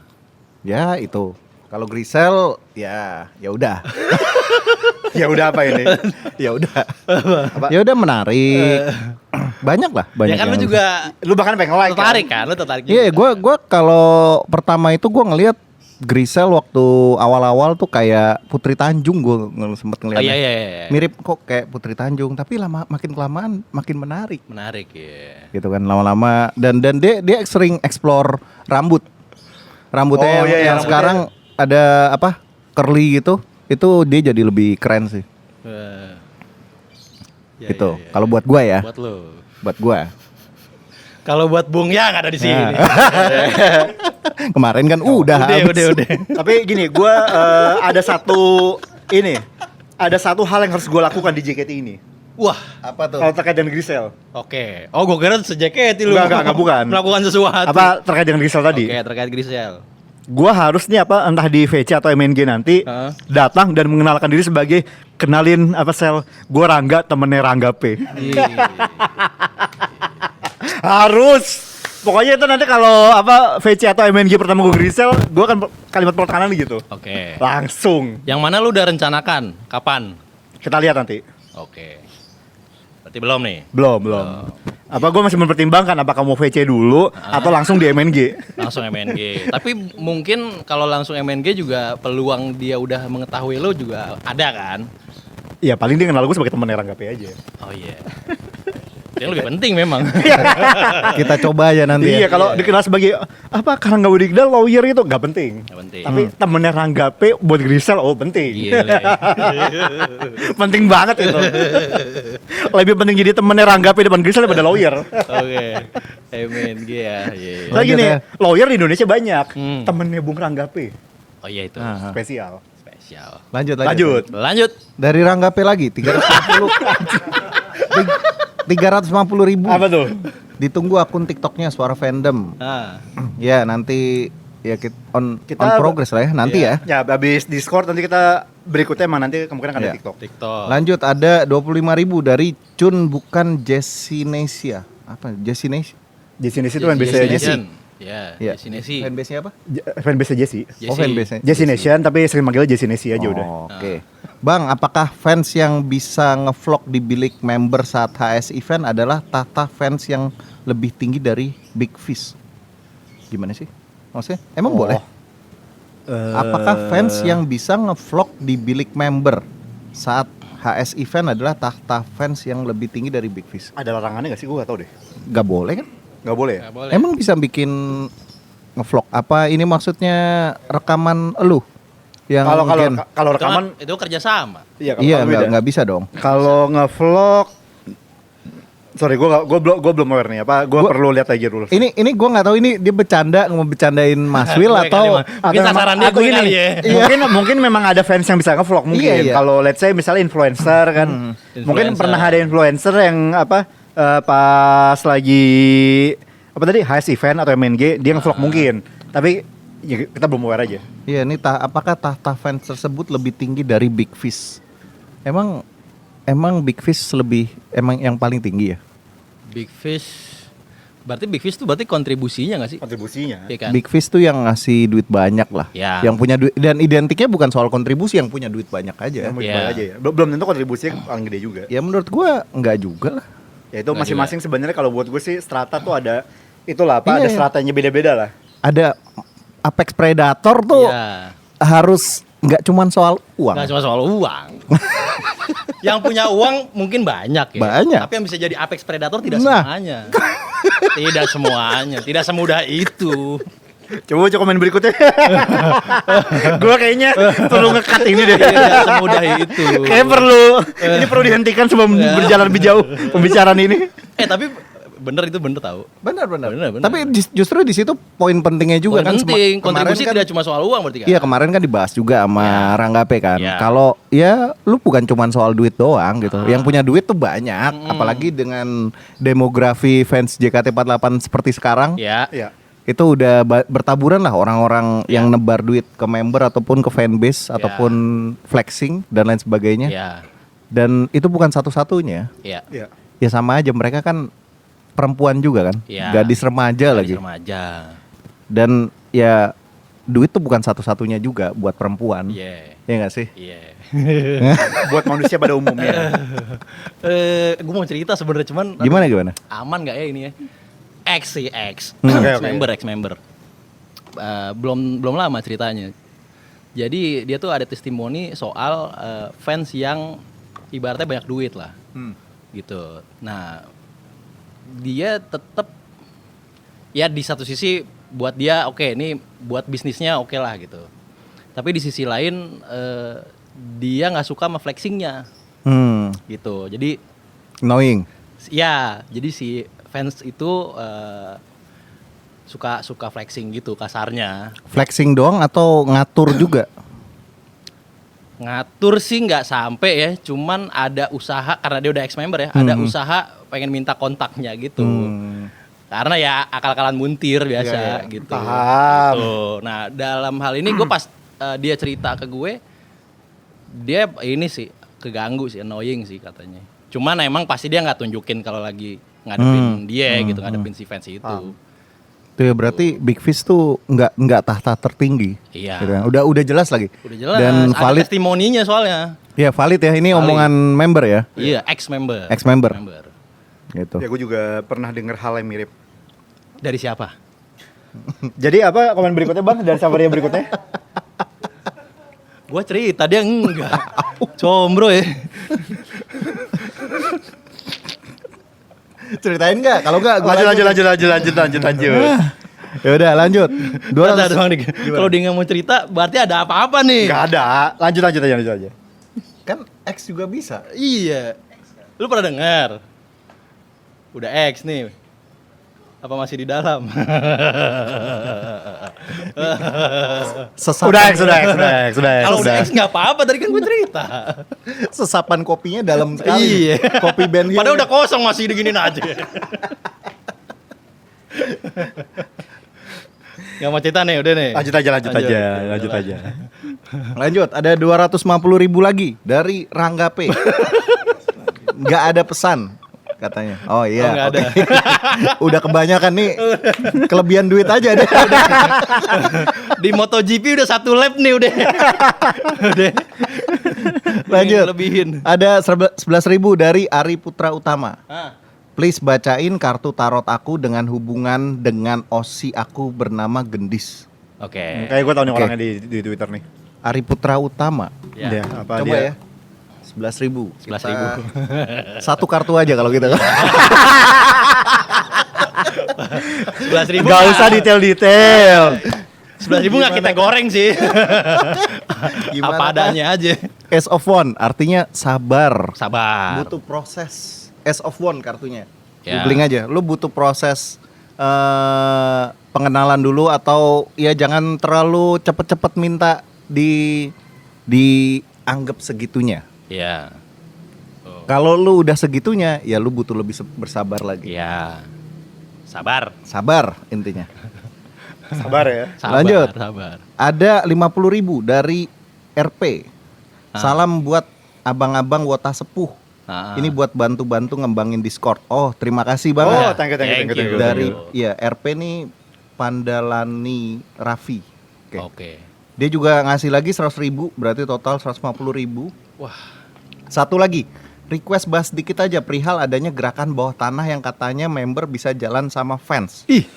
Ya itu. Kalau Grisel ya udah. Ya udah apa ini? Ya udah. Ya udah menarik. Banyak lah, banyak. Ya kan lu yang- juga Lu bahkan pengen like tertarik kan? Lu tertarik juga. Iya, gua kalau pertama itu gua ngelihat Grisel waktu awal-awal tuh kayak Putri Tanjung, gua sempet Oh, ngeliat. iya. Mirip kok kayak Putri Tanjung, tapi makin kelamaan makin menarik. Menarik ya. Gitu kan lama-lama dan dia sering explore rambutnya Oh, iya, yang rambutnya. sekarang ada apa curly gitu, itu dia jadi lebih keren sih. Ya, Gitu. ya. Kalau buat gua ya, Buat lu. buat gua. Kalau buat Bung Yang ada di sini. Nah. Kemarin kan udah habis. Udah. Tapi gini, gue ada satu hal yang harus gue lakukan di JKT ini. Wah, Apa tuh? Kalau terkait dengan Grisel. oke. Oh, gue kira sejaket lu. Enggak, bukan. Melakukan sesuatu. Apa terkait dengan Grisel tadi? Oke, terkait Grisel. Gue harus nih apa entah di VC atau MNG nanti Heeh. datang dan mengenalkan diri sebagai kenalin apa sel gue Rangga temennya Rangga P. Harus. Pokoknya itu nanti kalau apa VC atau MNG pertama gue Grisel, gue akan kalimat pertekanan gitu. Oke. Langsung. Yang mana lu udah rencanakan? Kapan? Kita lihat nanti. Oke. Berarti belum nih. Belum. Apa gue masih mempertimbangkan apakah mau VC dulu atau langsung di MNG. Langsung MNG. Tapi mungkin kalau langsung MNG juga peluang dia udah mengetahui lu juga ada kan? Iya paling dia kenal gue sebagai temennya Rangga P aja. Oh iya. Yang lebih penting memang. Kita coba aja nanti. Iya Ya. kalau dikenal sebagai apa Karangga Widikda lawyer itu gak penting. Nggak penting. Tapi temennya Rangga P buat Grisel penting. Gile. Penting banget itu. Lebih penting jadi temennya Rangga P depan Grisel daripada lawyer. Oke. MNG ya. Iya. Soalnya gini, ya. lawyer di Indonesia banyak. Hmm. Temennya Bung Rangga P. Oh iya itu. Ah. Spesial. Spesial. Lanjut. Lanjut. Dari Rangga P lagi 350.000. Apa tuh? Ditunggu akun TikToknya Suara Fandom. Ah. Ya nanti ya kita on Kita- progress lah ya nanti Iya. ya. Ya habis Discord nanti kita berikutnya emang nanti kemungkinan akan ada Iya. TikTok. TikTok. Lanjut ada 25.000 dari Cun bukan Jessinesia. Apa Jessinesia? Di sini situ yang bisa Jessie Jessie. Nation. Ya, Iya. Destinasi. Fanbase-nya apa? Fanbase Jesse. Jesse. Oh, fanbase-nya. Jesse Nation tapi sering manggilnya Jesse Nation aja udah. Oke. Bang, apakah fans yang bisa ngevlog di bilik member saat HS event adalah tahta fans yang lebih tinggi dari Big Fish? Gimana sih? Maksudnya emang boleh? Apakah fans yang bisa ngevlog di bilik member saat HS event adalah tahta fans yang lebih tinggi dari Big Fish? Ada larangannya gak sih? Gue gak tau deh. Gak boleh kan? Gak boleh ya? Nggak boleh. Emang bisa bikin ngevlog? Apa ini maksudnya rekaman elu? Yang Kalau Gen? kalau Itu rekaman kan- itu kerja sama. iya Iya, beda. nggak bisa dong. Kalau ngevlog, sorry gue belum aware nih apa. Gue perlu lihat lagi dulu. Ini gue nggak tahu ini dia bercanda mau bercandain Mas Will Gue atau kali, Mas. Mungkin memang- sasaran dia atau gue gini, kali ya. mungkin memang ada fans yang bisa ngevlog mungkin. Iya, iya. Kalau let's say misalnya influencer kan, mungkin Influencer. pernah ada influencer yang pas lagi apa tadi HS event atau MNG dia ngevlog mungkin. Tapi ya, kita belum aware aja. Iya ini apakah tahta fans tersebut lebih tinggi dari Big Fish? Emang Big Fish emang yang paling tinggi ya? Big Fish. Berarti Big Fish tuh berarti kontribusinya nggak sih? Kontribusinya. Iya kan? Big Fish tuh yang ngasih duit banyak lah. Ya. Yang punya duit dan identiknya bukan soal kontribusi, yang punya duit banyak aja. Yang mau Iya. dibayar aja ya. Belum tentu kontribusinya paling gede juga. Ya menurut gua enggak juga lah. Ya itu Nggak masing-masing sebenarnya kalau buat gue sih strata tuh ada itulah apa Iya, ada iya. stratanya beda-beda lah. Ada Apex Predator tuh Iya. harus nggak cuman soal uang. Nggak cuma soal uang. Yang punya uang mungkin banyak ya. Banyak. Tapi yang bisa jadi apex predator tidak Nah. semuanya. Tidak semuanya. Tidak semudah itu. Coba komen berikutnya. Gue kayaknya perlu nge-cut ini deh. Tidak semudah itu. Kayak ini perlu dihentikan sebelum berjalan lebih jauh pembicaraan ini. Tapi bener itu bener tahu. Benar. Benar. Tapi justru di situ poin pentingnya juga Poin kan. penting. Kemarin Kontribusi kan- tidak cuma soal uang berarti kan? Iya kemarin kan dibahas juga sama Rangga P kan. Ya. Kalau ya lu bukan cuman soal duit doang gitu. Yang punya duit tuh banyak. Apalagi dengan demografi fans JKT48 seperti sekarang. Ya. Iya. Itu udah bertaburan lah orang-orang yang nebar duit ke member ataupun ke fanbase ataupun flexing dan lain sebagainya. Ya. Dan itu bukan satu-satunya. Ya. Iya. Ya sama aja mereka kan perempuan juga kan. Ya. Gadis remaja lagi. Remaja. Dan ya duit tuh bukan satu-satunya juga buat perempuan. Iya. Ya nggak sih? Iya. Buat manusia pada umumnya. Gue mau cerita sebenarnya cuman Gimana? aman nggak ya ini ya? X sih X. Oke, oke. Ex-member. Belum lama ceritanya. Jadi dia tuh ada testimoni soal fans yang ibaratnya banyak duit lah. Gitu. Nah, dia tetap ya di satu sisi buat dia oke, ini buat bisnisnya oke lah gitu. Tapi di sisi lain dia nggak suka sama flexingnya gitu. Jadi Knowing. ya, jadi si fans itu suka flexing gitu kasarnya. Flexing doang atau ngatur juga? Ngatur sih nggak sampai ya, cuman ada usaha karena dia udah ex-member ya, ada usaha pengen minta kontaknya gitu. Karena ya akal-akalan muntir biasa Iya, gitu. paham. Gitu. Nah, dalam hal ini gue pas dia cerita ke gue, dia ini sih keganggu sih, annoying sih katanya. Cuman emang pasti dia nggak tunjukin kalau lagi ngadepin dia gitu, ngadepin si fans itu. Tuh ya berarti Big Fish tuh nggak tahta tertinggi. Iya. Gitu kan. Udah jelas lagi. Udah jelas. Dan ada valid. testimoninya soalnya. Ya valid ya ini Valid. omongan member ya. Iya, ex-member. Ex-member. Gitu. Ya gue juga pernah dengar hal yang mirip. Dari siapa? Jadi apa komen berikutnya Bang dari Samaria berikutnya? Gua cerita dia enggak. Combro ya. Ceritain nggak? Kalau nggak gua Lanjut. Ya udah lanjut. 200. Doang nih. Kalau dia nggak mau cerita, berarti ada apa-apa nih. Gak ada. Lanjut aja. Kan X juga bisa. Iya. Lu pernah dengar? Udah X nih. Apa masih di dalam? Sesapan, Kalau udah X nggak apa-apa, tadi kan gue cerita. sesapan kopinya dalam sekali. Iya. Kopi Ben Hill. Padahal udah kosong masih diginin aja. Nggak mau cerita nih, udah nih. Lanjut aja. Lanjut, ada 250.000 lagi dari Rangga P. Nggak ada pesan. katanya. Oh iya. Oh, nggak ada. oke. Udah kebanyakan nih. Kelebihan duit aja deh. Di MotoGP udah 1 lap nih udah. Udah. Lanjut. Lebihin. Ada 11.000 dari Ari Putra Utama. Ah. Please bacain kartu tarot aku dengan hubungan dengan Osi aku bernama Gendis. Oke. Kayak gue tau nih Oke. orangnya di Twitter nih. Ari Putra Utama. Ya. Dia, apa Coba dia? ya. 11.000. 11.000. Satu kartu aja kalau gitu. 11.000. Gak usah detail-detail. 11.000 nggak kita goreng sih. Gimana, Apa adanya aja. Ace of One artinya sabar. Sabar. Butuh proses. Ace of One kartunya. Ya. Googling aja. Lu butuh proses pengenalan dulu atau ya jangan terlalu cepet-cepet minta dianggap segitunya. Iya. Kalau lu udah segitunya, ya lu butuh lebih bersabar lagi. Iya. Sabar. Sabar intinya. Sabar ya. Sabar. Lanjut. Sabar. Ada 50.000 dari RP. Ah. Salam buat abang-abang wota sepuh. Ah. Ini buat bantu-bantu ngembangin Discord. Oh, terima kasih Oh, banget. thank you. Dari ya RP nih Pandalani Raffi. Oke. Oke. Dia juga ngasih lagi 100.000, berarti total 150.000. Wah. Satu lagi, request bahas dikit aja perihal adanya gerakan bawah tanah yang katanya member bisa jalan sama fans. Ih.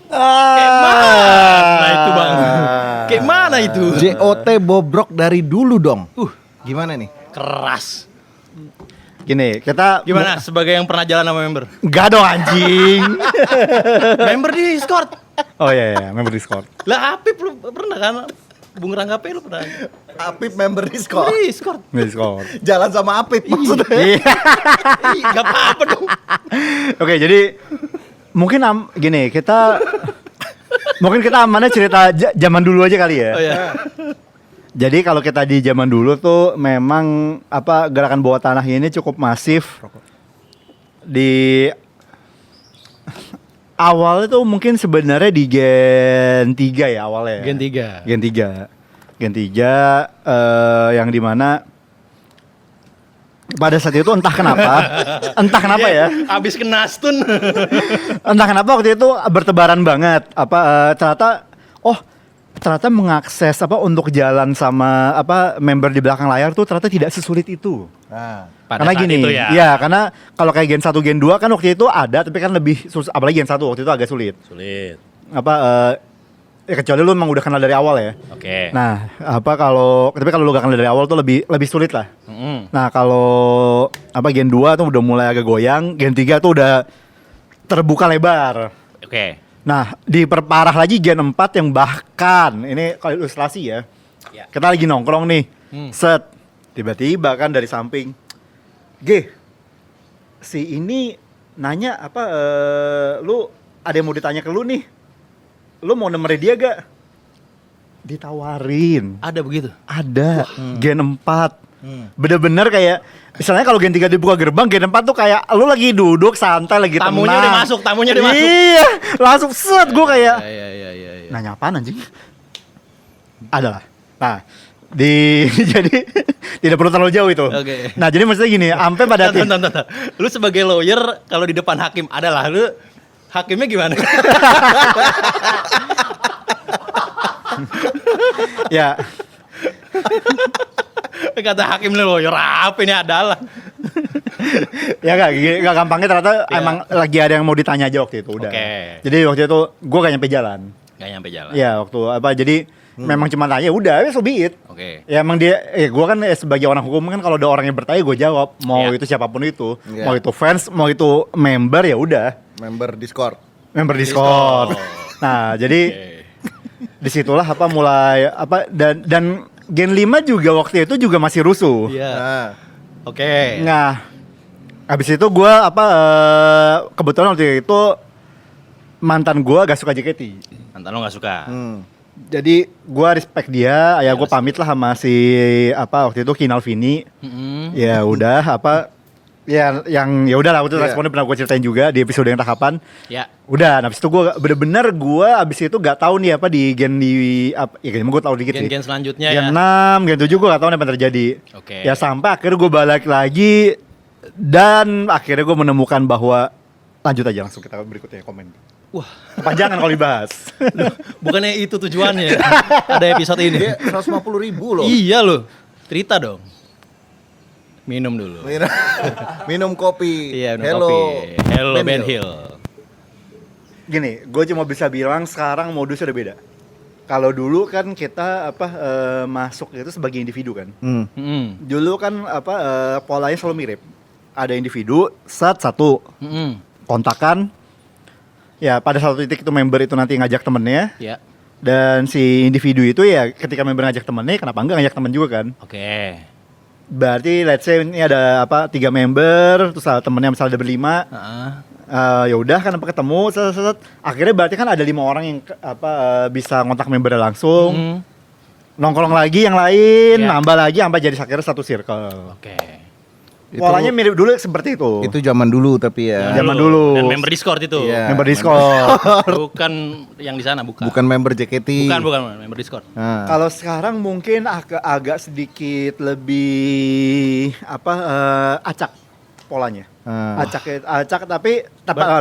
Kayak Mana itu bang? Kayak mana itu? JOT bobrok dari dulu dong. Gimana nih? Keras. Gini, kita Gimana sebagai yang pernah jalan sama member? Gak dong anjing. Member di Discord. Oh iya, member Discord. Lah Apip lu pernah kan? Bung Ranggape lu pernah? Apip member Discord. Di Discord. Discord. Jalan sama Apip maksudnya. Iya. Ih, gak apa-apa dong. Oke, jadi mungkin gini, mungkin kita amannya cerita zaman dulu aja kali ya. Oh ya. Jadi kalau kita di zaman dulu tuh memang apa gerakan bawah tanah ini cukup masif. Di awal itu mungkin sebenarnya di Gen 3 ya awalnya. Gen 3. Gen 3. Gen 3 yang dimana pada saat itu entah kenapa ya. Abis kena stun. Entah kenapa waktu itu bertebaran banget ternyata mengakses untuk jalan sama member di belakang layar tuh ternyata tidak sesulit itu. Nah, Pada Karena saat gini, itu ya. ya karena kalau kayak Gen 1 Gen 2 kan waktu itu ada tapi kan lebih apalagi Gen 1 waktu itu agak sulit. Sulit. Ya kecuali lu emang udah kenal dari awal ya. Oke. Nah, tapi kalau lu gak kenal dari awal tuh lebih sulit lah. Mm-mm. Nah, kalau Gen 2 tuh udah mulai agak goyang, Gen 3 tuh udah terbuka lebar. Oke. Nah, diperparah lagi Gen 4 yang bahkan ini kalau ilustrasi ya. Ya. Kita lagi nongkrong nih. Hmm. Set. Tiba-tiba kan dari samping. Si ini nanya lu ada yang mau ditanya ke lu nih. Lu mau nemenin dia gak? Ditawarin. Ada begitu. Ada. Gen 4. Bener-bener kayak misalnya kalau Gen 3 dibuka gerbang, Gen 4 tuh kayak lu lagi duduk santai lagi Tamunya tenang. udah masuk, tamunya udah masuk. Iya, langsung set gue kayak Iya. nanya apaan anjing? Adalah. Nah, jadi tidak perlu terlalu jauh itu. Oke. Nah, jadi maksudnya gini, sampai pada Tonton. Lu sebagai lawyer kalau di depan hakim adalah lu hakimnya gimana? ya Kata hakim lu lawyer apa ini adalah. ya gak gampangnya ternyata emang lagi ada yang mau ditanya aja waktu itu udah. Oke. Jadi waktu itu gue gak nyampe jalan. Gak nyampe jalan. Ya waktu jadi memang cuma tanya udah so be it. Oke. Ya emang dia gue kan sebagai orang hukum kan kalau ada orang yang bertanya gue jawab mau Iya. itu siapapun itu. Iya. Mau itu fans, mau itu member ya udah. member Discord. Member Discord. Nah, jadi disitulah mulai dan Gen 5 juga waktu itu juga masih rusuh. Iya. Nah, Oke. Nah, abis itu gue kebetulan waktu itu mantan gue gak suka JKT. Mantan lo gak suka. Jadi gue respect dia, ya gue pamit lah sama si waktu itu Kinal Vini. Mm-mm. Ya udah ya yang ya udah lah waktu itu Iya. responnya pernah gue ceritain juga di episode yang tahapan. Ya. Udah, nah abis itu gue bener-bener gue abis itu gak tahu nih di gen ya kayaknya gue tahu dikit sih. Gen-gen selanjutnya Gen ya. 6, Gen 7 gue gak tahu nih apa yang terjadi. Oke. Ya sampai akhirnya gue balik lagi Dan akhirnya gue menemukan bahwa lanjut aja langsung kita berikutnya komen. Wah, Kepanjangan kalau dibahas. bukannya itu tujuannya ada episode ini. Dia 150.000 loh. Iya loh, cerita dong. Minum dulu. Minum kopi. Iya, minum Hello. kopi. Hello Ben Ben Hill. Hill. Gini, gue cuma bisa bilang sekarang modusnya udah beda. Kalau dulu kan kita masuk itu sebagai individu kan. Mm-mm. Dulu kan polanya selalu mirip. Ada individu, satu Mm-mm. kontakan. Ya pada satu titik itu member itu nanti ngajak temennya. Ya, Dan si individu itu ya ketika member ngajak temennya, kenapa enggak ngajak temen juga kan? oke. Berarti let's say ini ada 3 member, terus temennya misalnya ada 5. Heeh. Ya udah kan ketemu, akhirnya berarti kan ada 5 orang yang bisa ngontak membernya langsung. Mm. Nongkrong lagi yang lain, Ya. nambah lagi sampai jadi akhirnya satu circle. Oke. Polanya mirip dulu seperti itu. Itu zaman dulu tapi ya. Zaman dulu. Dan member Discord itu. Iya. Member Discord. Bukan yang di sana, bukan. Bukan member JKT. Bukan member Discord. Nah. Kalau sekarang mungkin agak sedikit lebih acak polanya. Acak tapi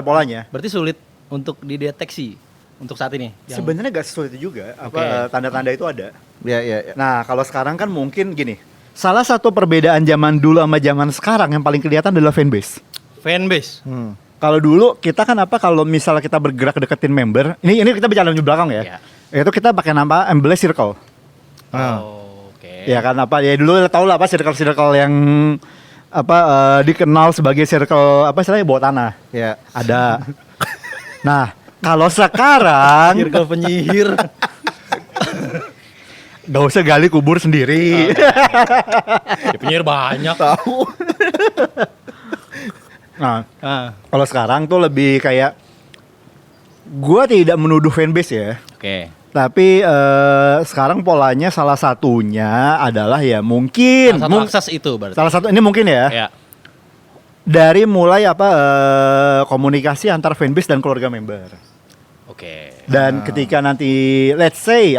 polanya. Berarti sulit untuk dideteksi untuk saat ini. Sebenarnya gak sesulit itu juga. Oke. Tanda-tanda itu ada. Ya. Nah, kalau sekarang kan mungkin gini. Salah satu perbedaan zaman dulu sama zaman sekarang yang paling kelihatan adalah fanbase. Fanbase. Kalau dulu kita kan kalau misalnya kita bergerak deketin member, ini kita bicara di belakang ya. Iya. Itu kita pakai nama embelnya circle. Oh, oke. Ya kan ya dulu tau lah circle yang dikenal sebagai circle istilahnya bawah tanah. Ya. Ada. Nah, kalau sekarang Circle penyihir. gak usah gali kubur sendiri. Ya, penyihir banyak. Tahu. Nah, Ah, kalau sekarang tuh lebih kayak gua tidak menuduh fanbase ya. oke. Tapi sekarang polanya salah satunya adalah ya mungkin Salah satu akses itu berarti. salah satu ini mungkin ya. Ya. Dari mulai komunikasi antar fanbase dan keluarga member. Oke. Dan ketika nanti let's say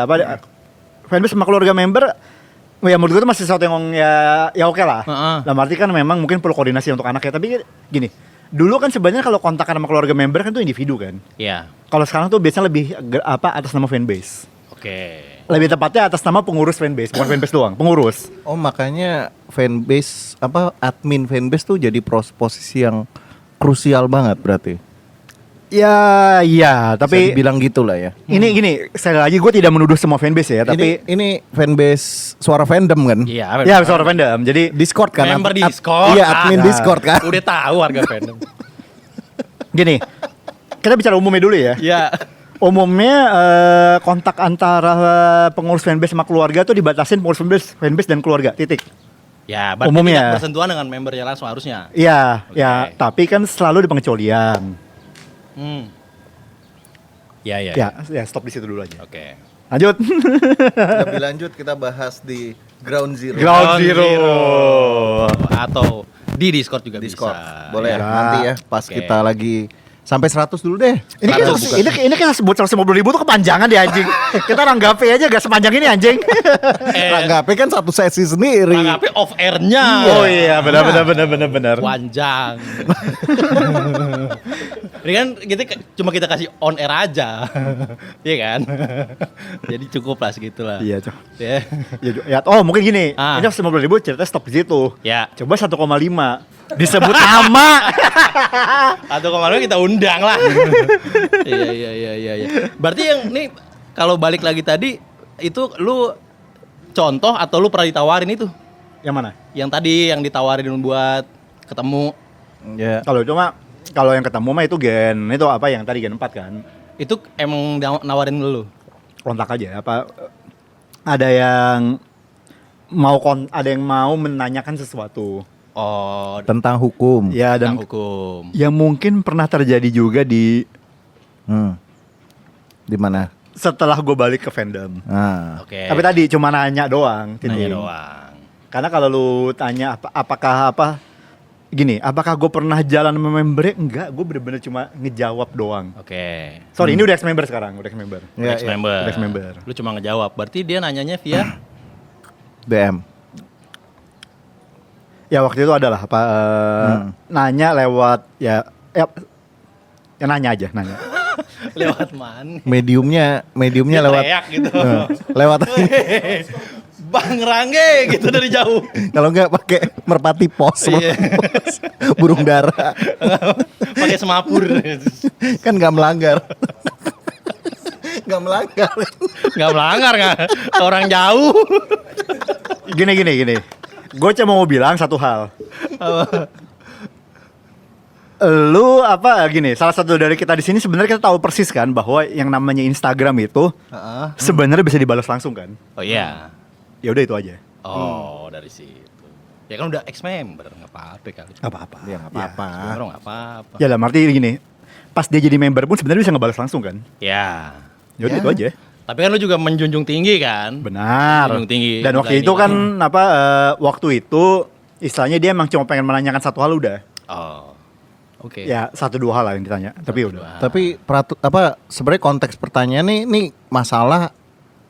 fanbase sama keluarga member ya menurut gue itu masih sesuatu yang ya oke lah. Heeh. Dalam arti kan memang mungkin perlu koordinasi untuk anaknya. Tapi gini, dulu kan sebenarnya kalau kontakkan sama keluarga member kan itu individu kan. Ya. Kalau sekarang tuh biasanya lebih atas nama fanbase. Oke. Lebih tepatnya atas nama pengurus fanbase, bukan fanbase doang, pengurus. Oh, makanya fanbase admin fanbase tuh jadi posisi yang krusial banget berarti. Ya, iya, Tapi tapi bilang gitulah ya. ini gini, sekali lagi gue tidak menuduh semua fanbase ya, tapi ini fanbase suara fandom kan? Iya. ya suara fandom. Jadi Discord kan? Member Discord. Iya, admin Ah. Discord kan. Udah tahu harga fandom. gini, kita bicara umumnya dulu ya. Iya. Umumnya kontak antara pengurus fanbase sama keluarga tuh dibatasin pengurus fanbase dan keluarga, titik. Ya, berarti Umumnya. tidak bersentuhan dengan membernya langsung harusnya. Iya, Oke. ya, tapi kan selalu di pengecualian. Ya. Ya, stop di situ dulu aja. Oke. Lanjut. Lebih lanjut kita bahas di Ground Zero. Ground Zero. Atau di Discord juga Discord. bisa. Boleh Ya. nanti ya pas Oke. kita lagi sampai 100 dulu deh. Ini kan Bukan. ini kan sebut 150.000 tuh kepanjangan di anjing. Kita ranggapi aja gak sepanjang ini anjing. Ranggapi kan satu sesi sendiri. Ranggapi off air-nya. Oh iya, benar. Panjang. Ini kan cuma kita kasih on air aja. Iya kan? Jadi cukup lah segitulah. Iya, Cok. Ya. Ya, oh mungkin gini, Ah. ini 150.000 cerita stop di situ. Ya. Coba 1,5 disebut nama. Atau kemarin kita undang lah. Iya. Berarti yang nih kalau balik lagi tadi itu lu contoh atau lu pernah ditawarin itu? Yang mana? Yang tadi yang ditawarin buat ketemu Ya. Kalau yang ketemu mah itu itu yang tadi gen 4 kan. itu emang nawarin lu? Kontak aja ada yang ada yang mau menanyakan sesuatu. Oh, Tentang hukum. Ya dan tentang hukum. yang mungkin pernah terjadi juga di Di mana? setelah gue balik ke fandom. Nah. Oke. Tapi tadi cuma nanya doang. nanya Tiding. doang. Karena kalau lu tanya apakah gue pernah jalan sama membernya? Enggak, gue bener-bener cuma ngejawab doang. Oke. Sorry, ini udah ex-member sekarang, udah ex-member. Ya, Ex member. Ex member. Lu cuma ngejawab. Berarti dia nanyanya via DM. Ya waktu itu adalah apa nanya lewat ya nanya aja nanya. Lewat mana? Mediumnya Dia lewat teriak gitu. lewat Bang Rangge gitu dari jauh. kalau nggak pakai merpati pos, Iya. burung dara, Pakai semapur. kan nggak melanggar. Nggak melanggar. Nggak melanggar nggak? Orang jauh. Gini. Gue cuma mau bilang satu hal. Lu apa gini? Salah satu dari kita di sini sebenarnya kita tahu persis kan bahwa yang namanya Instagram itu sebenarnya bisa dibalas langsung kan? Oh iya. Ya udah itu aja. Oh dari situ. Ya kan udah ex-member, nggak apa-apa kali. Nggak apa-apa. Ya nggak apa-apa. Sebenarnya nggak apa-apa. Ya lah, arti gini. Pas dia jadi member pun sebenarnya bisa ngebalas langsung kan? Ya. Ya udah Ya. itu aja. Tapi kan lu juga menjunjung tinggi kan? Benar. Menjunjung tinggi. Dan waktu itu kan waktu itu istilahnya dia emang cuma pengen menanyakan satu hal udah. Oh. Oke. Ya 1-2 hal lah yang ditanya. Tapi udah. Tapi sebenarnya konteks pertanyaan nih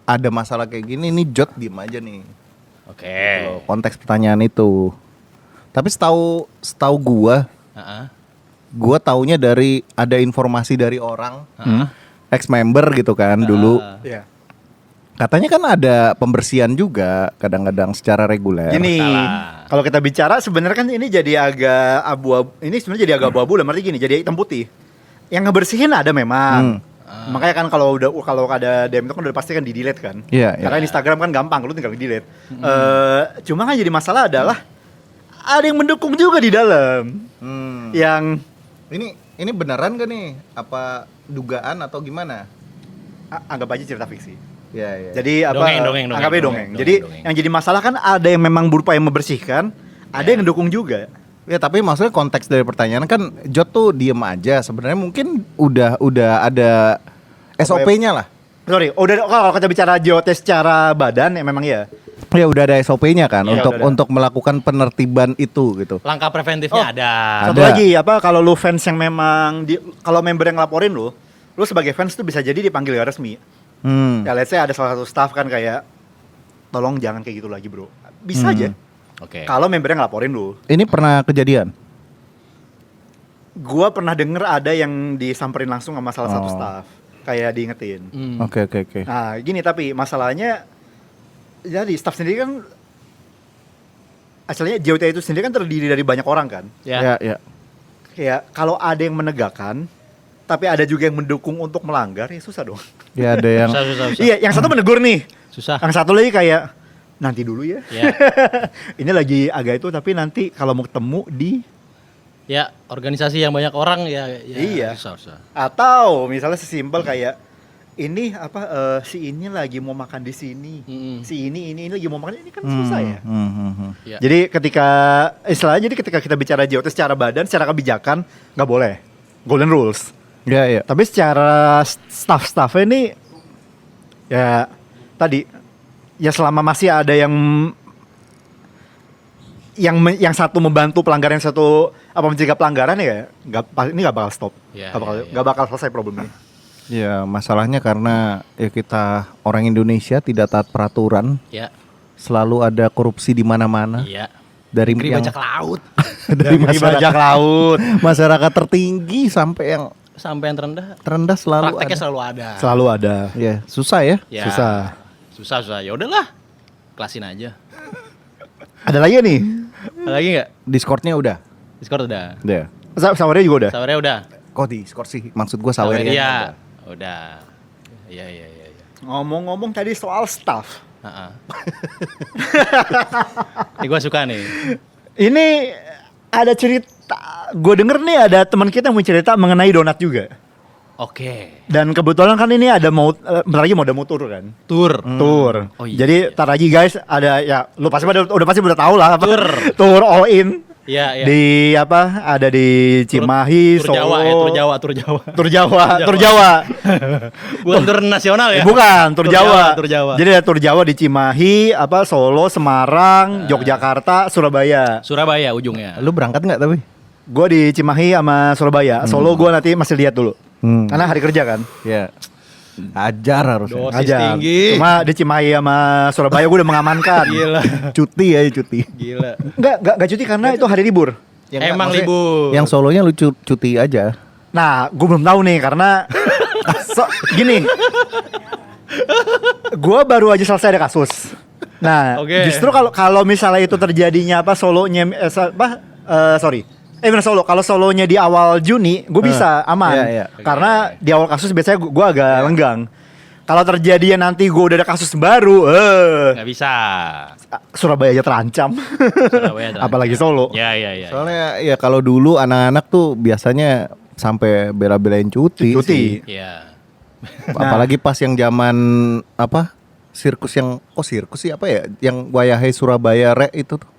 ada masalah kayak gini nih Jot diem aja nih. Oke. Gitu loh, konteks pertanyaan itu. Tapi setahu gua taunya dari ada informasi dari orang ex member gitu kan dulu. Iya. Katanya kan ada pembersihan juga kadang-kadang secara reguler. Gini, Salah. kalau kita bicara sebenarnya kan ini jadi agak abu-abu. Ini sebenarnya jadi agak abu-abu, dalam arti gini, jadi hitam putih. Yang ngebersihin ada memang. Makanya kan kalau ada DM itu kan udah pasti kan di-delete kan. Iya, iya. Karena Instagram kan gampang, lu tinggal di-delete. Cuma kan jadi masalah adalah ada yang mendukung juga di dalam. Yang Ini beneran gak nih? Apa dugaan atau gimana? anggap aja cerita fiksi. Ya. Jadi apa? Dongeng. Anggapnya dongeng. Jadi yang jadi masalah kan ada yang memang berupaya membersihkan, ada yang mendukung juga. Ya tapi maksudnya konteks dari pertanyaan kan Jot tuh diem aja. Sebenarnya mungkin udah ada SOP-nya lah. Sorry, kalau kita bicara geotes secara badan ya memang ya. Ya udah ada SOP-nya kan Iya, untuk udah ada. untuk melakukan penertiban itu gitu. Langkah preventifnya ada. Satu Ada. lagi apa kalau lu fans yang memang kalau member yang laporin lu sebagai fans tuh bisa jadi dipanggil gak resmi. Ya let's say ada salah satu staff kan kayak tolong jangan kayak gitu lagi, Bro. Bisa aja. Oke. Kalau member yang laporin lu. Ini pernah kejadian? Gua pernah denger ada yang disamperin langsung sama salah satu Oh. staff. Kayak diingetin. Oke. Nah, gini tapi masalahnya jadi staff sendiri kan asalnya JOT itu sendiri kan terdiri dari banyak orang kan. Ya. Ya. Kayak kalau ada yang menegakkan tapi ada juga yang mendukung untuk melanggar ya susah dong. Ya ada yang Susah. Iya, yang satu menegur nih. Susah. Yang satu lagi kayak nanti dulu ya. Ya. Ini lagi agak itu tapi nanti kalau mau ketemu di Ya, organisasi yang banyak orang ya Iya. susah. atau misalnya sesimpel kayak ini apa si ini lagi mau makan di sini. Si ini lagi mau makan ini kan susah ya. Ya. Jadi ketika kita bicara JOT secara badan, secara kebijakan nggak boleh. Golden rules. Ya. Tapi secara staff-staffnya ini ya tadi ya selama masih ada yang satu membantu pelanggaran, yang satu apa mencegah pelanggaran ya ini nggak bakal stop. Ya, Nggak bakal selesai problem ini. Ya, masalahnya karena ya kita orang Indonesia tidak taat peraturan, Ya. selalu ada korupsi di mana-mana. Iya. Dari Negeri yang bajak laut dari bajak laut masyarakat tertinggi sampai yang sampai yang terendah. terendah selalu Prakteknya ada. selalu ada. selalu ada. Ya, susah ya. Ya. Susah. Ya udahlah. Kelasin aja. Ada lagi nih. Ada lagi enggak? Discordnya udah. Discord udah. Ya. Sawarnya juga udah. Sawernya udah. Kok Discord sih? Maksud gua sawernya. Iya. udah. Udah. Iya. Ngomong-ngomong tadi soal staff. Heeh. Ini gua suka nih. Ini ada cerita, gue denger nih ada teman kita yang mau cerita mengenai donat juga. Oke. Dan kebetulan kan ini ada bentar lagi mau tur kan. Tur. Tour. Oh iya. Jadi tar lagi guys ada ya lu pasti udah tahu lah apa. Tur. Tour all in. Iya. Di apa? Ada di Cimahi, Tur Solo. Jawa ya, Tur Jawa. Tur Jawa. Bukan tur nasional ya? Bukan, Tur Jawa. Tur Jawa. Jadi ada Tur Jawa di Cimahi, apa Solo, Semarang, Yogyakarta, Surabaya. Surabaya ujungnya. Lu berangkat nggak tapi? Gue di Cimahi sama Surabaya. Solo gue nanti masih lihat dulu. Karena hari kerja kan. Ya. Ajar harus. Dosis Aja. tinggi. Cuma di Cimahi sama Surabaya gue udah mengamankan. Gila. Cuti ya cuti. Gila. Enggak cuti karena itu hari libur. Emang libur. Yang solonya lu cuti aja. Nah, gue belum tahu nih karena gini. Gue baru aja selesai ada kasus. Nah, Oke. justru kalau misalnya itu terjadinya solonya bener solo. Kalau solonya di awal Juni, gue bisa aman. Iya, iya. Karena di awal kasus biasanya gue agak lenggang. Kalau terjadinya nanti gue udah ada kasus baru, Nggak bisa. Surabaya aja terancam. Surabaya terancam. Apalagi Solo. Ya. Soalnya ya kalau dulu anak-anak tuh biasanya sampai bela-belain cuti. sih. Iya. Apalagi pas yang zaman sirkus sih apa ya? Yang Wayahe Surabaya itu tuh.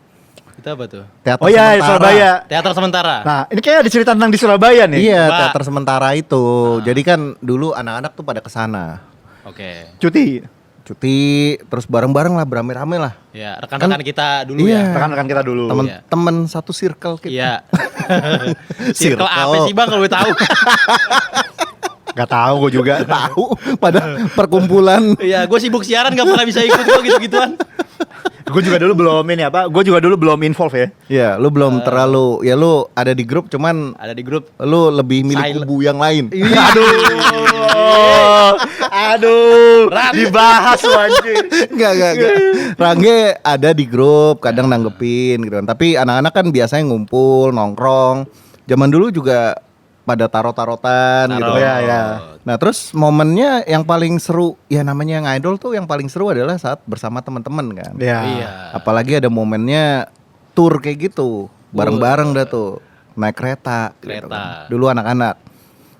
Itu apa tuh? Teater Oh iya, sementara. Surabaya. Teater sementara. Nah, ini kayak ada cerita tentang di Surabaya nih. Iya, Pak. teater sementara itu. Jadi kan dulu anak-anak tuh pada kesana. Oke. Cuti. Cuti terus bareng-bareng lah, beramai-ramai lah. Ya, rekan-rekan kita dulu Iya. ya. Rekan-rekan kita dulu. Temen-temen satu circle kita. Iya. Circle. Circle apa sih Bang kalau gue tahu? Gak tahu gue juga. Tahu pada perkumpulan. Iya, gue sibuk siaran gak pernah bisa ikut gue gitu-gituan. Gue juga dulu belum ini gue juga dulu belum involve ya. Iya, lu belum terlalu, ya lu ada di grup cuman Ada di grup. lu lebih milih kubu yang lain. Aduh, dibahas loh anjing. Enggak. Rangge ada di grup, kadang nanggepin gitu kan. Tapi anak-anak kan biasanya ngumpul, nongkrong. Zaman dulu juga pada tarot-tarotan gitu. Tarot. Ya. Nah, terus momennya yang paling seru, ya namanya ngidol tuh yang paling seru adalah saat bersama teman-teman kan. Ya. Iya. Apalagi ada momennya tour kayak gitu, bareng-bareng dah tuh. Naik kereta. gitu kan. Dulu anak-anak.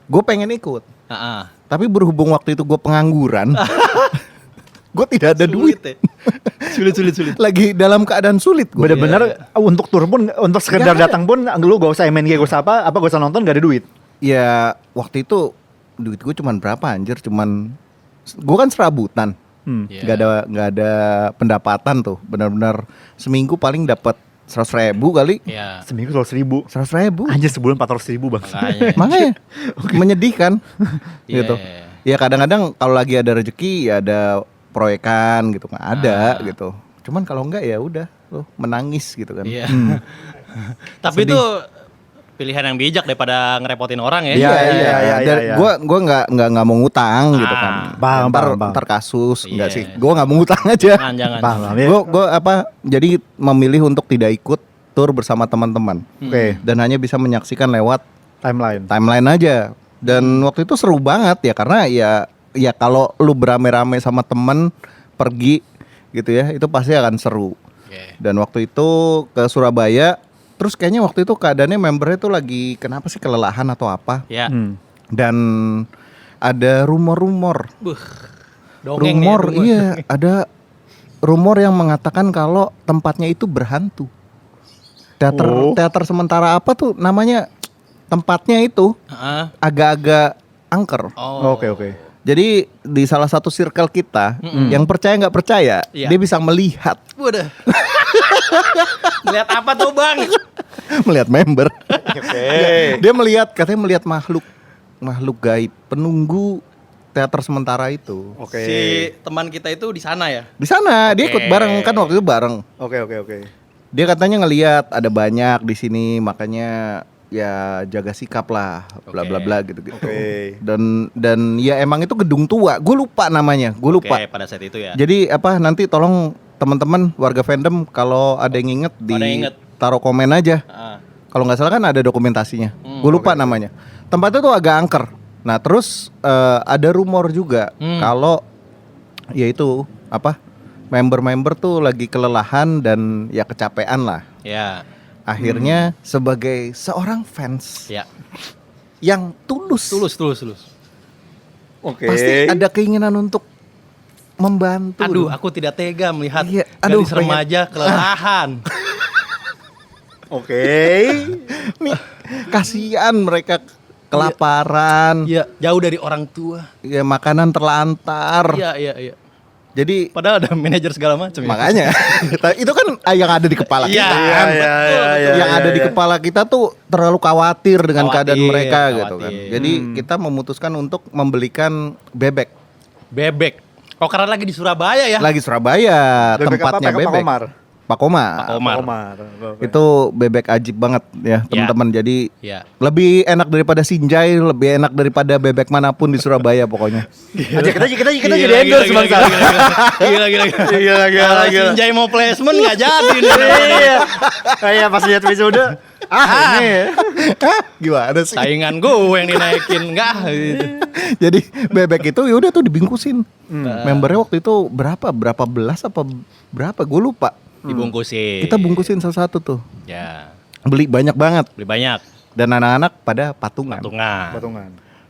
Gue pengen ikut. Heeh. Tapi berhubung waktu itu gue pengangguran, gue tidak ada duit. Ya. Sulit. Lagi dalam keadaan sulit gue. Bener-bener untuk tur pun, untuk sekedar Nggak ada. datang pun lu gak usah MNG, gak usah apa gak usah nonton, gak ada duit. Ya waktu itu duit gue cuman berapa anjir? Cuman gue kan serabutan, Iya. nggak ada pendapatan tuh. Benar-benar seminggu paling dapat 100.000 kali. Iya. Seminggu 100.000. 100.000. Anjir sebulan 400.000 bang. Makanya. Makanya menyedihkan Iya. gitu. Ya kadang-kadang kalau lagi ada rezeki ya ada proyekan gitu kan ada gitu. Cuman kalau enggak ya udah lo menangis gitu kan. Iya. Tapi itu pilihan yang bijak daripada ngerepotin orang ya. Iya. Gua nggak mau ngutang gitu kan. Paham. Ntar kasus Iya. enggak sih. Gua nggak mau ngutang aja. Jangan. Paham ya. Gua jadi memilih untuk tidak ikut tur bersama teman-teman. Oke. Dan hanya bisa menyaksikan lewat Timeline. aja. Dan waktu itu seru banget ya karena ya kalau lu beramai-ramai sama temen pergi gitu ya, itu pasti akan seru. Oke. Dan waktu itu ke Surabaya, terus kayaknya waktu itu keadaannya membernya tuh lagi kenapa sih kelelahan atau apa? Ya. Dan ada rumor-rumor. Dongeng Rumor, nih, dongeng. iya, ada rumor yang mengatakan kalau tempatnya itu berhantu. Teater sementara apa tuh namanya? Tempatnya itu Heeh. agak-agak angker. Oh. Oke. Jadi di salah satu circle kita, yang percaya nggak percaya, Iya. dia bisa melihat Waduh. Melihat apa tuh, Bang? melihat member. Oke. Dia katanya melihat makhluk gaib penunggu teater sementara itu. Oke. Si teman kita itu di sana ya. Di sana dia ikut Oke. bareng kan waktu itu bareng. Oke. Dia katanya ngelihat ada banyak di sini, makanya ya jaga sikap lah, bla bla bla gitu. Oke. Dan ya emang itu gedung tua. Gue lupa namanya, gue lupa. Oke, pada saat itu ya. Jadi nanti tolong teman-teman warga fandom kalau ada yang inget Ada yang inget. taruh komen aja. Heeh. Kalau nggak salah kan ada dokumentasinya. Gue lupa namanya. Tempatnya tuh agak angker. Nah terus ada rumor juga kalau yaitu member-member tuh lagi kelelahan dan ya kecapean lah. Ya. Akhirnya sebagai seorang fans Ya. yang tulus, Tulus. Oke. pasti ada keinginan untuk membantu. Aduh, dong. aku tidak tega melihat Iya, aduh, gadis remaja kelelahan. Oke. Nih, kasihan mereka kelaparan, Iya, jauh dari orang tua. ya makanan terlantar. Iya. Jadi Padahal ada manajer segala macam ya. makanya itu kan yang ada di kepala Iya, kita kan. betul. Yang ada di kepala kita tuh terlalu khawatir dengan Khawatir, keadaan mereka gitu kan. khawatir. Jadi kita memutuskan untuk membelikan bebek. Bebek. Oh karena lagi di Surabaya ya? Lagi Surabaya, Bebek apa? tempatnya Pak bebek. Omar. Pak Komar. Pak Omar. Omar. Itu bebek ajib banget ya teman-teman. Jadi Iya. lebih enak daripada Sinjai, lebih enak daripada bebek manapun di Surabaya pokoknya. Aja kita jadi endorse bangsa. Gila. Gila. Kalau Sinjai mau placement nggak jadi nih. Iya. Kayak pas lihat wisuda. Ini. Gimana sih? Saingan gue yang dinaikin enggak gitu. Jadi bebek itu ya udah tuh dibungkusin. Membernya waktu itu berapa belas apa berapa? Gue lupa. Dibungkusin. Kita bungkusin satu-satu tuh. Ya, Beli banyak banget. beli banyak. Dan anak-anak pada patungan. Patungan.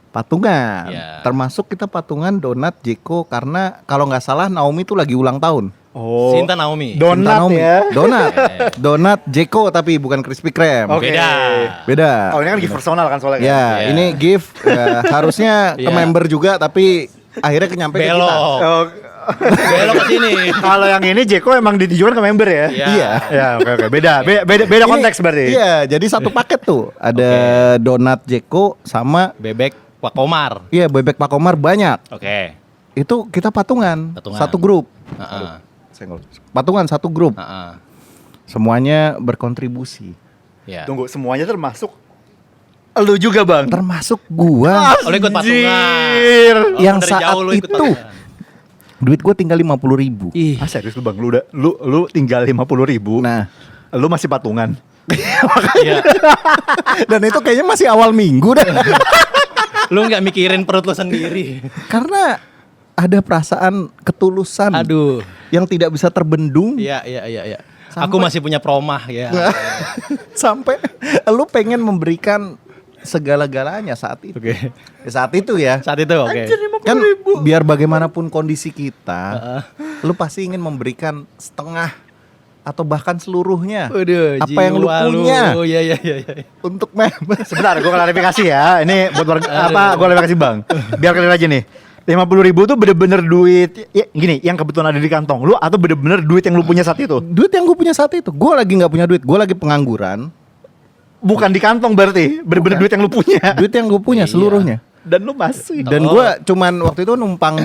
Patungan. Ya. Termasuk kita patungan donat Jeko karena kalau nggak salah Naomi tuh lagi ulang tahun. Oh. Sinta Naomi. Sinta Donat Naomi. ya. Donat. Donat Jeko tapi bukan Krispy Kreme. Oke. Beda. Oh, ini kan gift personal kan soalnya. Ya, Iya. ini gift harusnya ke Iya. member juga tapi akhirnya nyampe ke kita. Belok. Oh, Belok ke sini. kalau yang ini Jeko emang ditujukan ke member ya? Iya. Iya. Ya, oke. Beda Ini- konteks berarti. Iya, jadi satu paket tuh. Ada donat Jeko sama Bebek Pak Komar. iya bebek Pak Komar banyak. Oke. Itu kita patungan. Patungan. Satu grup. Heeh. Senggol. Patungan satu grup. Heeh. Semuanya berkontribusi. Ya. Tunggu, semuanya termasuk lu juga, Bang. Termasuk gua Oh, lu ikut patungan. Anjir. Oh, yang dari saat jauh lu ikut itu patungan. duit gua tinggal 50.000. Ih. Ah, serius lu, Bang? Lu tinggal 50.000. Nah, Lu masih patungan. Iya. dan itu kayaknya masih awal minggu dah. Lu nggak mikirin perut lu sendiri. Karena ada perasaan ketulusan Aduh. yang tidak bisa terbendung. Iya. Sampai- Aku masih punya promah ya. Sampai lu pengen memberikan segala-galanya saat itu. Oke. Ya, saat itu ya. Saat itu oke. Kan biar bagaimanapun kondisi kita, lu pasti ingin memberikan setengah atau bahkan seluruhnya. Waduh, apa yang lu jiwa punya Iya. untuk member. Sebentar, gue klarifikasi ya. Ini buat apa? Gue klarifikasi, Bang. Biar kalian aja nih. 50.000 tuh bener-bener duit ya, gini, yang kebetulan ada di kantong lu atau bener-bener duit yang lu punya saat itu? Duit yang gue punya saat itu, gue lagi nggak punya duit, gue lagi pengangguran. Bukan di kantong berarti, bener-bener Bukan. duit yang lu punya. Duit yang gue punya Iya. seluruhnya. Dan lu masih. Dan gue cuman waktu itu numpang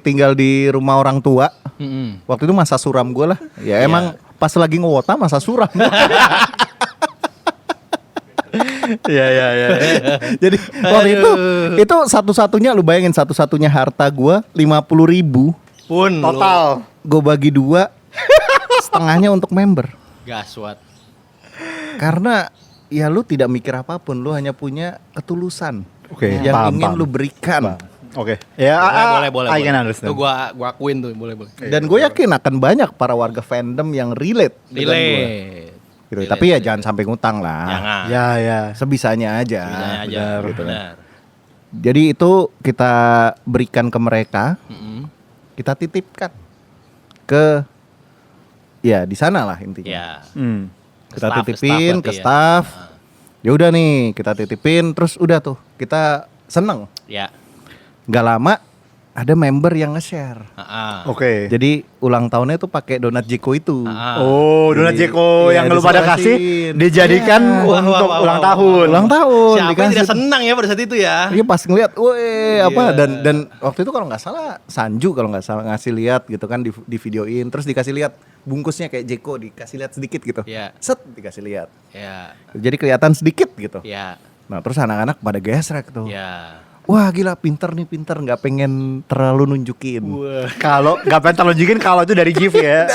tinggal di rumah orang tua. Waktu itu masa suram gue lah. Ya emang pas lagi ngewota masa suram. Iya. Jadi waktu itu satu-satunya lu bayangin satu-satunya harta gue 50.000. Pun Total. Gue bagi 2, setengahnya untuk member. Gaswat. Karena ya lu tidak mikir apapun, lu hanya punya ketulusan. Oke, yang paham, ingin paham. lu berikan. Oke. Ya, Boleh. I can understand. Tuh gua akuin tuh, boleh. Dan gue yakin akan banyak para warga fandom yang relate dengan gua. Delay. Gitu. Tapi ya jangan sampai ngutang lah. Jangan. Ya. Sebisanya aja. Bisanya aja. Benar. Jadi itu kita berikan ke mereka, Mm-mm. kita titipkan ke ya di sana lah intinya. Ya. Kita Ke staff titipin berarti ke ya. staff. Ya udah nih, kita titipin terus udah tuh. Kita seneng. Ya. Gak lama ada member yang nge-share. Oke. Jadi ulang tahunnya tuh pakai donat Jeko itu. Oh, donat Jadi, Jeko iya, yang lu pada kasih disebasin. dijadikan Iya. untuk Wah, ulang wah. tahun. Ulang tahun Siapa yang dikasih. tidak senang ya pada saat itu ya? Iya pas ngeliat, weh apa Iya. dan waktu itu kalau nggak salah Sanju kalau nggak salah ngasih lihat gitu kan di videoin, terus dikasih lihat bungkusnya kayak Jeko, dikasih lihat sedikit gitu, Iya. set dikasih lihat, Ya. jadi kelihatan sedikit gitu. Ya. Nah terus anak-anak pada gesrek tuh, Ya. wah gila pinter, nggak pengen terlalu nunjukin. Kalau nggak pengen terlunjukin kalau itu dari gift ya.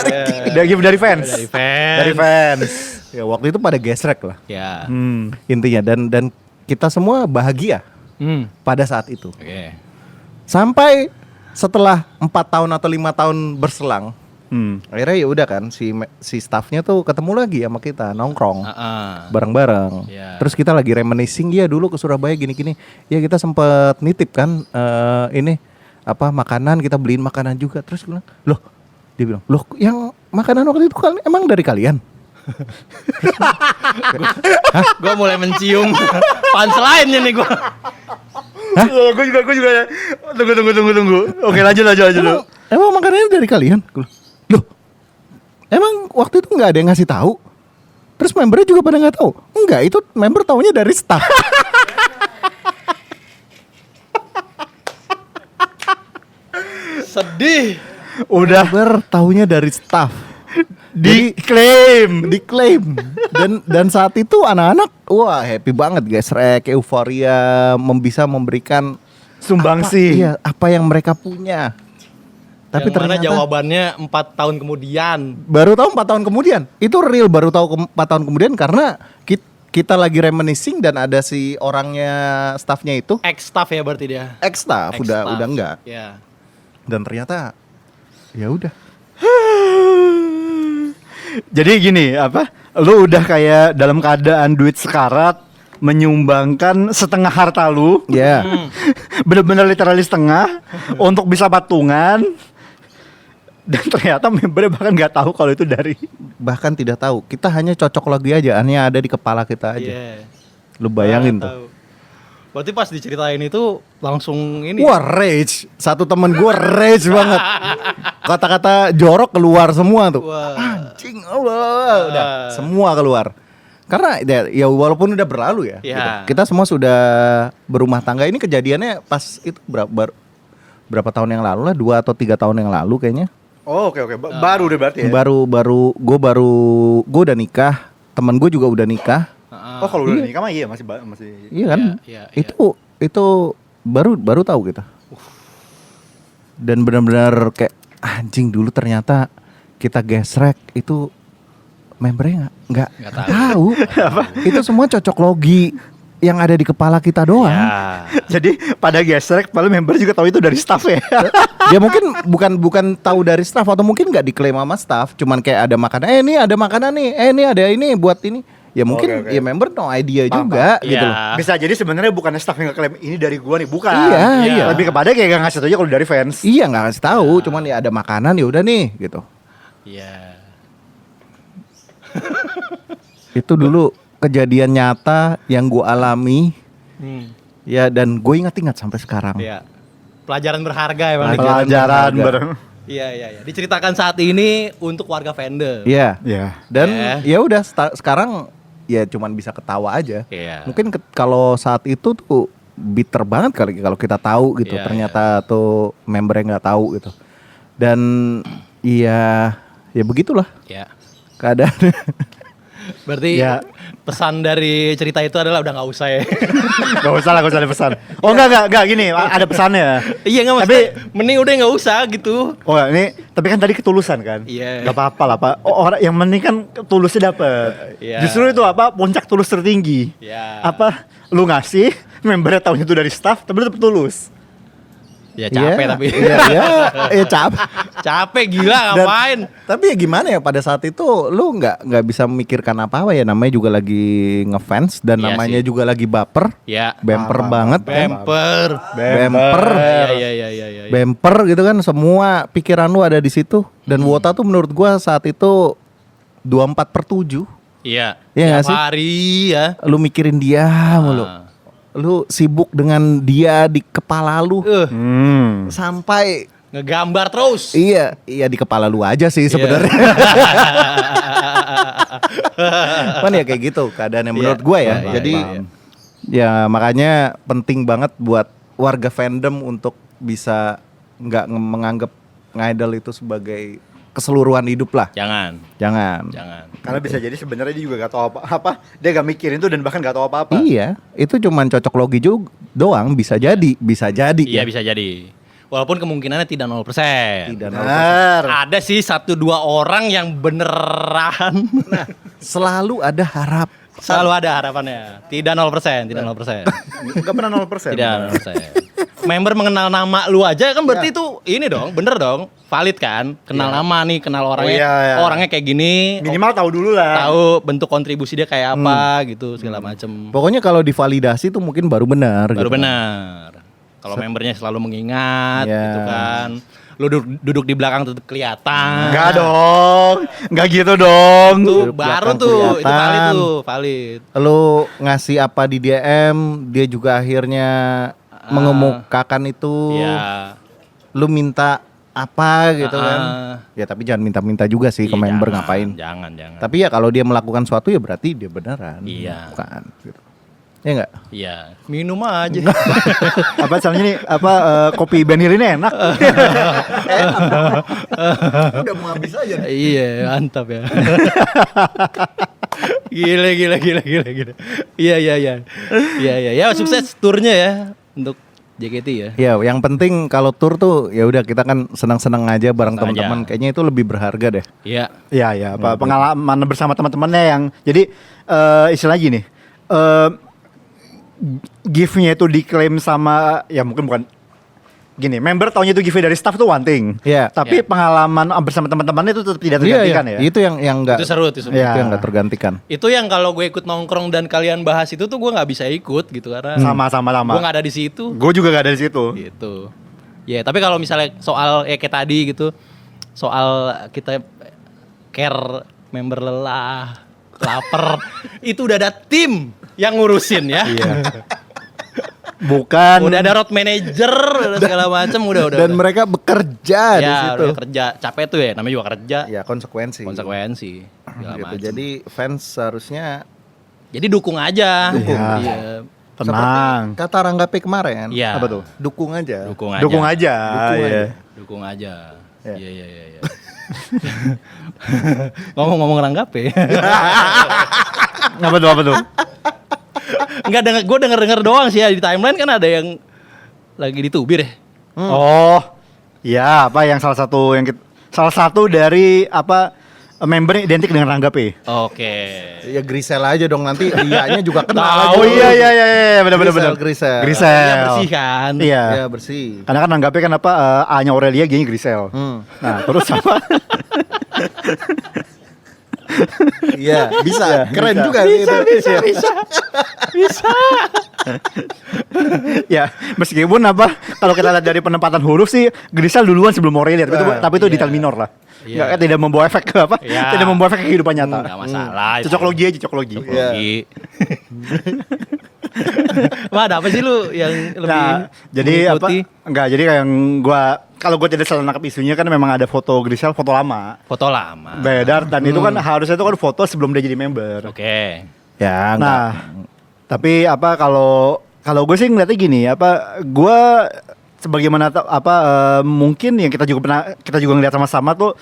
Dari gift dari fans. Dari fans. Dari fans. Ya waktu itu pada gesrek lah Ya. intinya dan kita semua bahagia pada saat itu. Oke. Sampai setelah 4 tahun atau 5 tahun berselang, akhirnya ya udah kan si staffnya tuh ketemu lagi sama kita nongkrong bareng-bareng. Iya. Terus kita lagi reminiscing, ya dulu ke Surabaya gini-gini. Ya kita sempet nitip kan ini apa makanan, kita beliin makanan juga. Terus gue bilang, dia bilang, loh yang makanan waktu itu kan emang dari kalian? Gue mulai mencium punchline-nya nih gue. Gue juga. Tunggu. Oke, lanjut lu. Emang makanannya dari kalian? Gua bilang, loh, emang waktu itu nggak ada yang ngasih tahu? Terus membernya juga pada nggak tahu? Enggak, itu member taunya dari staff. Sedih. Udah Member taunya dari staff. diklaim. Diklaim. Dan saat itu anak-anak wah happy banget guys, euforia bisa memberikan Sumbangsi. apa yang mereka punya. Tapi Yang mana ternyata jawabannya 4 tahun kemudian. baru tahu 4 tahun kemudian. Itu real baru tahu 4 tahun kemudian karena kita lagi reminiscing dan ada si orangnya staffnya itu Ex-staff ya berarti dia. ex staff udah Ex-staff. enggak. Ya. Dan ternyata ya udah. Jadi gini, apa? Lu udah kayak dalam keadaan duit sekarat, menyumbangkan setengah harta lu. Ya. Bener-bener literally setengah untuk bisa patungan. Dan ternyata membernya bahkan nggak tahu kalau itu dari. Bahkan tidak tahu. Kita hanya cocok lagi aja, hanya ada di kepala kita aja. Iya. Lu bayangin Nggak tuh. tahu. Berarti pas diceritain itu langsung ini. Wah rage. Satu temen gue rage banget. Kata-kata jorok keluar semua tuh. Wah. Anjing Allah. Udah semua keluar. Karena ya walaupun udah berlalu ya. Ya. Gitu. Kita semua sudah berumah tangga. Ini kejadiannya pas itu berapa tahun yang lalu lah. 2 atau 3 tahun yang lalu kayaknya. Oh, oke. Baru deh berarti ya. Gue udah nikah. Temen gue juga udah nikah. Oh, kalau udah nikah mah iya masih Iya kan? Iya. Itu baru tahu kita. Dan benar-benar kayak anjing dulu ternyata kita gesrek itu membernya nggak tahu. Itu semua cocok logi yang ada di kepala kita doang. Ya. Jadi pada gesrek, paling member juga tahu itu dari staff ya. Dia mungkin bukan tahu dari staff atau mungkin nggak diklaim sama staff, cuman kayak ada makanan. Ini ada makanan nih. Ini ada ini buat ini. Ya mungkin Oke. ya member no idea juga Iya. gitu loh. Bisa jadi sebenarnya bukan staff yang ngeklaim ini dari gua nih, bukan. Iya, iya. Lebih kepada kayak gak ngasih tau aja kalau dari fans. Iya nggak kasih tahu, cuman ya ada makanan ya udah nih gitu. Iya. Itu dulu kejadian nyata yang gue alami ya dan gue ingat-ingat sampai sekarang. Iya. Pelajaran berharga emang. Pelajaran berharga. bareng. Iya. Diceritakan saat ini untuk warga fandom. Iya. Iya. Dan Ya. ya udah sekarang ya cuman bisa ketawa aja. Iya. Mungkin kalau saat itu tuh bitter banget kali kalau kita tahu gitu. Iya, Ternyata tuh membernya nggak tahu gitu. Dan ya begitulah Ya. keadaan. Berarti Ya. pesan dari cerita itu adalah udah nggak usah ya. Gak usah ada pesan. Oh enggak gini, ada pesannya. Iya nggak Tapi mending udah nggak usah gitu. oh ini tapi kan tadi ketulusan kan. Iya. Gak apa-apa lah Pak. Oh, orang yang penting kan tulusnya dapet. Iya. Justru itu apa puncak tulus tertinggi. Iya. Apa lu ngasih membernya tahunya itu dari staff tapi lu tetap tulus. Ya capek Iya, tapi. Iya capek. Capek gila ngapain? Tapi ya gimana ya pada saat itu lu nggak bisa memikirkan apa ya, namanya juga lagi ngefans dan Iya namanya sih. juga lagi baper, Ya. bemper banget kan. Bemper. Bemper. Iya. Bemper gitu kan, semua pikiran lu ada di situ. Dan Wota tuh menurut gua saat itu 24/7. Iya. Iya nggak Tiap sih? hari ya. Lu mikirin dia mulu. Lu sibuk dengan dia di kepala lu sampai Ngegambar terus. iya di kepala lu aja sih sebenarnya. Kan ya kayak gitu keadaannya menurut Iya. gue ya. Iya, Jadi iya. ya makanya penting banget buat warga fandom untuk bisa nggak menganggap ngidol itu sebagai keseluruhan hidup lah. Jangan. Jangan. Karena bisa jadi sebenarnya dia juga gak tahu apa-apa. Dia gak mikirin itu dan bahkan gak tahu apa-apa. Iya, itu cuman cocok logi juga doang, bisa jadi, Iya ya. bisa jadi. Walaupun kemungkinannya tidak 0%. Tidak Benar. Ada sih 1-2 orang yang beneran. selalu ada harap. Selalu ada harapannya. Tidak 0%, tidak 0%. Gak pernah 0%. Tidak 0%. Member mengenal nama lu aja kan berarti itu ini dong, bener dong. Valid kan? Kenal nama nih, kenal orangnya. Oh, iya. Orangnya kayak gini. Minimal tahu dulu lah. Tahu bentuk kontribusi dia kayak apa gitu segala macem. Pokoknya kalau divalidasi tuh mungkin baru benar. Baru gitu. benar. Kalau membernya selalu mengingat Ya. gitu kan. Lu duduk di belakang tetap kelihatan. Enggak dong. Enggak gitu dong. Tuh Duduk baru belakang tuh, itu valid kelihatan. tuh, valid. Lu ngasih apa di DM, dia juga akhirnya mengemukakan itu. Iya. Lu minta apa gitu kan. Ah. Ya tapi jangan minta-minta juga sih ke Iya, member jangan, ngapain. Jangan. Tapi ya kalau dia melakukan sesuatu ya berarti dia beneran. Iya. Bukan gitu. Ya enggak? Iya, minum aja. Apa soalnya ini apa kopi Benhil ini enak. Udah mau habis aja. Iya, mantap ya. Gila. Iya. Ya, sukses turnya ya untuk JKT ya. Ya, yang penting kalau tour tuh ya udah kita kan senang-senang aja bareng Senang teman-teman. aja. Kayaknya itu lebih berharga deh. Iya. Iya, apa pengalaman bersama teman-temannya yang jadi istilah gini. Gift-nya itu diklaim sama ya mungkin bukan gini, member taunya itu gift dari staff tuh one thing. Iya. Tapi Iya. pengalaman bersama teman-teman itu tetap tidak tergantikan ya. Itu yang enggak Itu seru itu. Iya. itu yang enggak tergantikan. Itu yang kalau gue ikut nongkrong dan kalian bahas itu tuh gue nggak bisa ikut gitu karena Sama-sama. gue nggak ada di situ. Gue juga gak ada di situ. Gitu. Ya, tapi kalau misalnya soal ya kayak tadi gitu, soal kita care member lelah, lapar, itu udah ada tim yang ngurusin ya. Bukan. Udah ada road manager, udah segala macam, udah. Dan mereka bekerja di ya, situ. udah kerja, capek tuh ya, namanya juga kerja. Ya, konsekuensi. Konsekuensi. segala Gitu. macam. Jadi fans seharusnya Jadi dukung aja. Dukung. Iya. Tenang. kata Rangga P kemarin. Iya. Apa tuh? Dukung aja. Dukung aja. Dukung aja. Dukung iya. aja. Dukung aja. Ya. Iya. Ngomong-ngomong Ranggape. Apa tuh? Enggak denger, gue denger doang sih ya di timeline kan ada yang lagi ditubir ya. Oh. Ya, apa yang salah satu dari apa member yang identik dengan Rangga P. Oke. Ya Grisel aja dong, nanti Iyanya juga kenal aja. Oh iya benar. Grisel. Iya bersih kan. Iya. Ya bersih. Karena kan Rangga P kan apa A-nya Aurelia, G-nya Grisel. Nah, terus apa? Iya, bisa. Ya, Keren bisa. juga. Bisa. Ya, meskipun apa kalau kita lihat dari penempatan huruf sih Grisel duluan sebelum Aurelia, tapi itu Iya. detail minor lah. Iya. Tidak membawa efek ke apa? Iya. Tidak membawa efek ke kehidupan nyata. Enggak masalah. Cocok logi aja, cocok logi. Iya. Wah, ada apa sih lu yang lebih Nah, jadi apa? mengikuti? Enggak, jadi kayak yang kalau gua tidak salah nangkap isunya kan memang ada foto Grisel, foto lama Foto lama. beredar dan itu kan harusnya itu kan foto sebelum dia jadi member. Oke. Ya, enggak. Nah, tapi apa kalau gue sih ngeliatnya gini, apa gue sebagaimana mungkin yang kita juga ngeliat sama-sama tuh,